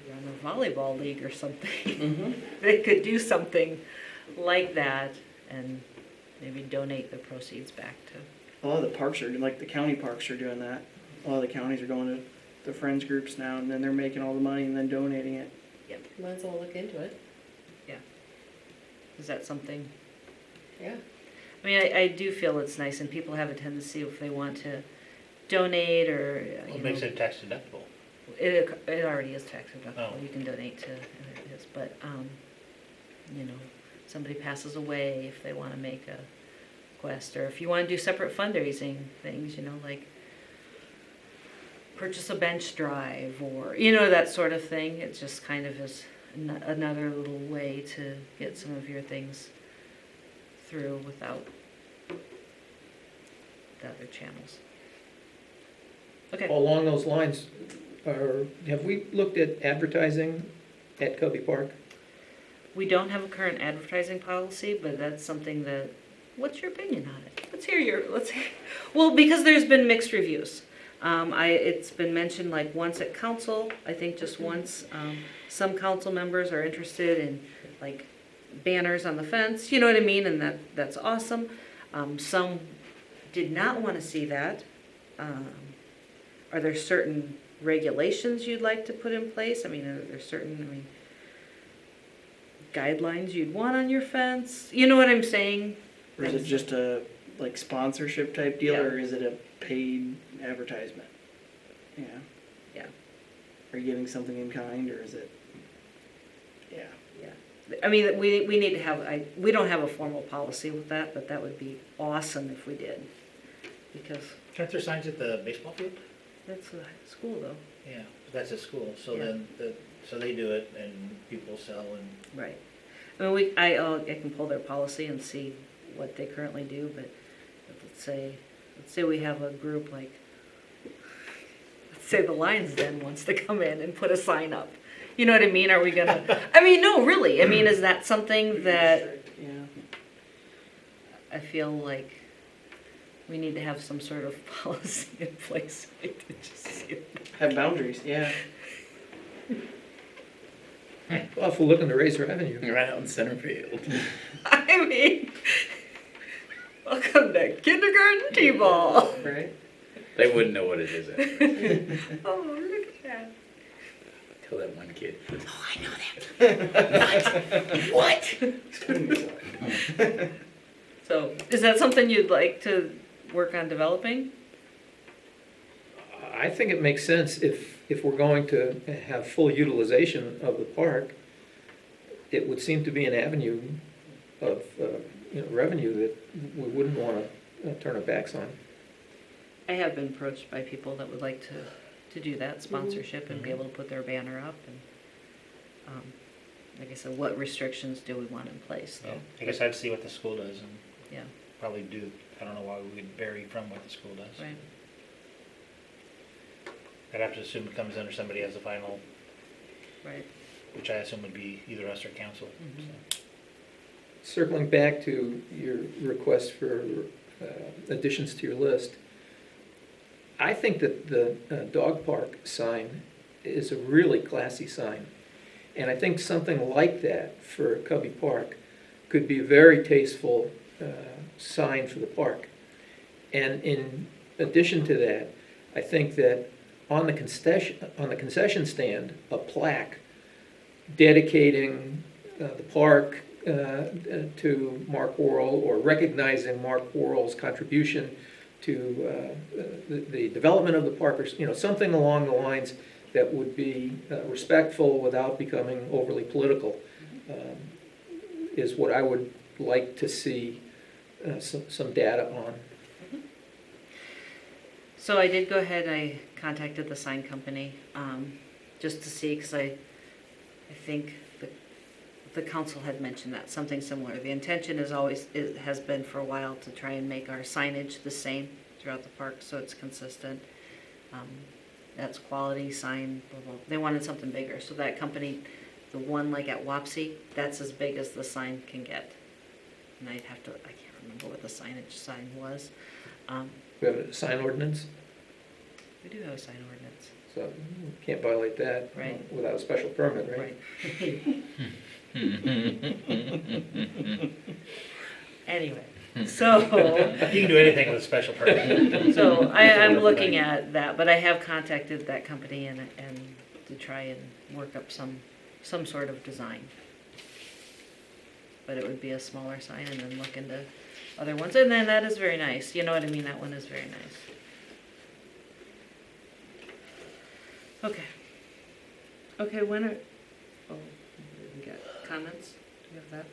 S1: run a volleyball league or something.
S5: Mm-hmm.
S1: They could do something like that and maybe donate the proceeds back to.
S5: A lot of the parks are, like the county parks are doing that. A lot of the counties are going to the friends groups now, and then they're making all the money and then donating it.
S2: Might as well look into it.
S1: Is that something?
S2: Yeah.
S1: I mean, I do feel it's nice, and people have a tendency if they want to donate or,
S4: Well, it makes it tax deductible.
S1: It already is tax deductible.
S4: Oh.
S1: You can donate to, and it is, but, you know, somebody passes away, if they want to make a request, or if you want to do separate fundraising things, you know, like purchase a bench drive or, you know, that sort of thing. It just kind of is another little way to get some of your things through without the other channels. Okay.
S3: Along those lines, have we looked at advertising at Covey Park?
S1: We don't have a current advertising policy, but that's something that, what's your opinion on it? Well, because there's been mixed reviews. It's been mentioned like once at council, I think just once. Some council members are interested in like banners on the fence, you know what I mean? And that's awesome. Some did not want to see that. Are there certain regulations you'd like to put in place? I mean, are there certain, guidelines you'd want on your fence. You know what I'm saying?
S5: Or is it just a like sponsorship type deal,
S1: Yeah.
S5: or is it a paid advertisement? Yeah.
S1: Yeah.
S5: Are you getting something in kind, or is it? Yeah.
S1: I mean, we need to have, we don't have a formal policy with that, but that would be awesome if we did. Because
S4: Aren't there signs at the baseball field?
S1: that's a school though.
S4: Yeah, but that's at school, so
S1: Yeah.
S4: then, so they do it and people sell and.
S1: Right. I mean, I can pull their policy and see what they currently do, but let's say we have a group like, let's say the Lions Den wants to come in and put a sign up. You know what I mean? Are we gonna, I mean, no, really, I mean, is that something that
S5: Yeah.
S1: I feel like we need to have some sort of policy in place? I could just see it.
S5: Have boundaries. Yeah.
S3: Well, if we're looking to raise revenue,
S6: Right out in center field.
S1: I mean, welcome to kindergarten T-ball.
S5: Right.
S6: They wouldn't know what it is. Anyway.
S1: Oh, look at that.
S6: Tell that one kid. Oh, I know that. What?
S1: So, is that something you'd like to work on developing?
S3: I think it makes sense if we're going to have full utilization of the park, it would seem to be an avenue of, revenue that we wouldn't want to turn our backs on.
S1: I have been approached by people that would like to do that sponsorship and be able to put their banner up and, like I said, what restrictions do we want in place
S4: Yeah,
S1: though?
S4: I guess I'd see what the school does and
S1: Yeah,
S4: probably do, I don't know why we would vary from what the school does.
S1: right.
S4: I'd have to assume it comes under somebody as a final,
S1: Right.
S4: which I assume would be either us or council.
S1: Mhm.
S4: So.
S3: Circling back to your request for additions to your list, I think that the dog park sign is a really classy sign. And I think something like that for Cubby Park could be a very tasteful sign for the park. And in addition to that, I think that on the concession stand, a plaque dedicating the park to Mark Worrell, or recognizing Mark Worrell's contribution to the development of the park, or something along the lines that would be respectful without becoming overly political, is what I would like to see some data on.
S1: So I did go ahead, I contacted the sign company, just to see, because I think the council had mentioned that, something similar. The intention is always, it has been for a while, to try and make our signage the same throughout the park, so it's consistent. That's quality sign, blah, blah. They wanted something bigger, so that company, the one like at Wapsie, that's as big as the sign can get. And I'd have to, I can't remember what the signage sign was.
S3: We have a sign ordinance,
S1: We do have a sign ordinance.
S3: so we can't violate that
S1: Right.
S3: without a special permit, right?
S1: Anyway, so,
S4: You can do anything with a special permit.
S1: so I'm looking at that, but I have contacted that company and to try and work up some sort of design. But it would be a smaller sign and then look into other ones, and then that is very nice, you know what I mean, that one is very nice. Okay. Okay, when are, oh, we got comments, do you have that?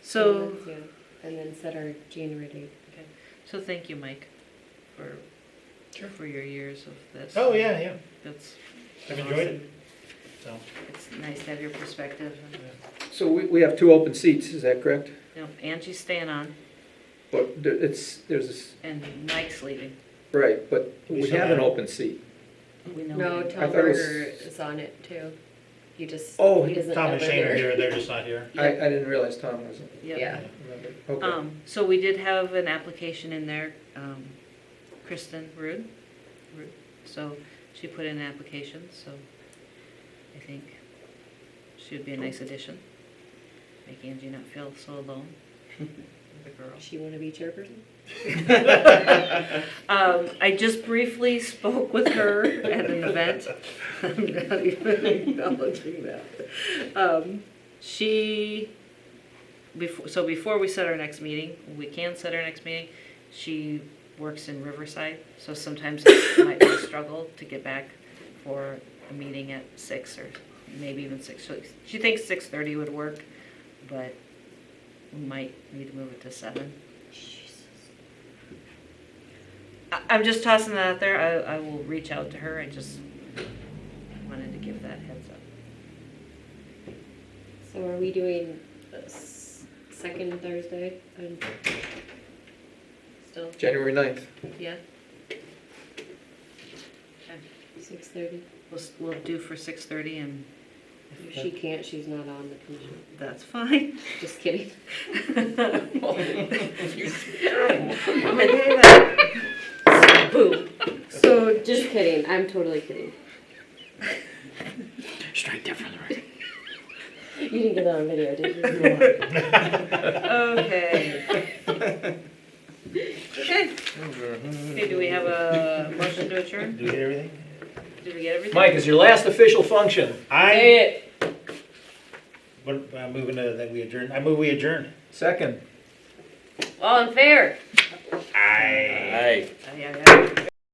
S1: So,
S2: Yeah, and then set our January date.
S1: okay, so thank you, Mike, for your years of this.
S4: Oh, yeah.
S1: That's
S4: I've enjoyed it. So,
S1: It's nice to have your perspective.
S3: So we have 2 open seats, is that correct?
S1: You know, Angie's staying on,
S3: But there's this,
S1: and Mike's leaving.
S3: right, but we
S4: still
S3: have an
S4: have-
S3: open seat.
S1: We know.
S2: No,
S1: that.
S2: Tom
S3: I thought it was-
S2: Berger is on it too. He just,
S3: Oh,
S2: he doesn't
S4: Tom and
S2: ever
S4: Shane are
S2: hear.
S4: here, they're just not here.
S3: I didn't realize Tom wasn't.
S1: Yep.
S2: Yeah.
S3: Okay.
S1: So we did have an application in there, Kristen Rude. So she put in an application, so I think she would be a nice addition. Make Angie not feel so alone. The girl.
S2: Does she want to be chairperson?
S1: I just briefly spoke with her at an event. I'm not even acknowledging that. Before we set our next meeting, we can set our next meeting, she works in Riverside, so sometimes it might be a struggle to get back for a meeting at 6 or maybe even 6. So she thinks 6:30 would work, but we might need to move it to 7. I'm just tossing that out there. I will reach out to her. I just wanted to give that heads up.
S2: So are we doing second Thursday? Still,
S3: January 9th.
S1: Yeah,
S2: 6:30?
S1: we'll do for 6:30, and
S2: If she can't, she's not on the commission.
S1: that's fine.
S2: Just kidding.
S1: I'm gonna do that. Boom.
S2: So, just kidding. I'm totally kidding.
S6: Strike that from the record.
S2: You didn't get that on video, did you?
S1: Okay. Okay. Okay, do we have a motion to adjourn?
S4: Do we get everything?
S1: Did we get everything?
S3: Mike, is your last official function.
S2: Say it.
S4: Moving to, that we adjourn, I move we adjourn.
S3: Second.
S2: All in fair.
S4: Aye.
S6: Aye.
S1: Aye, aye, aye.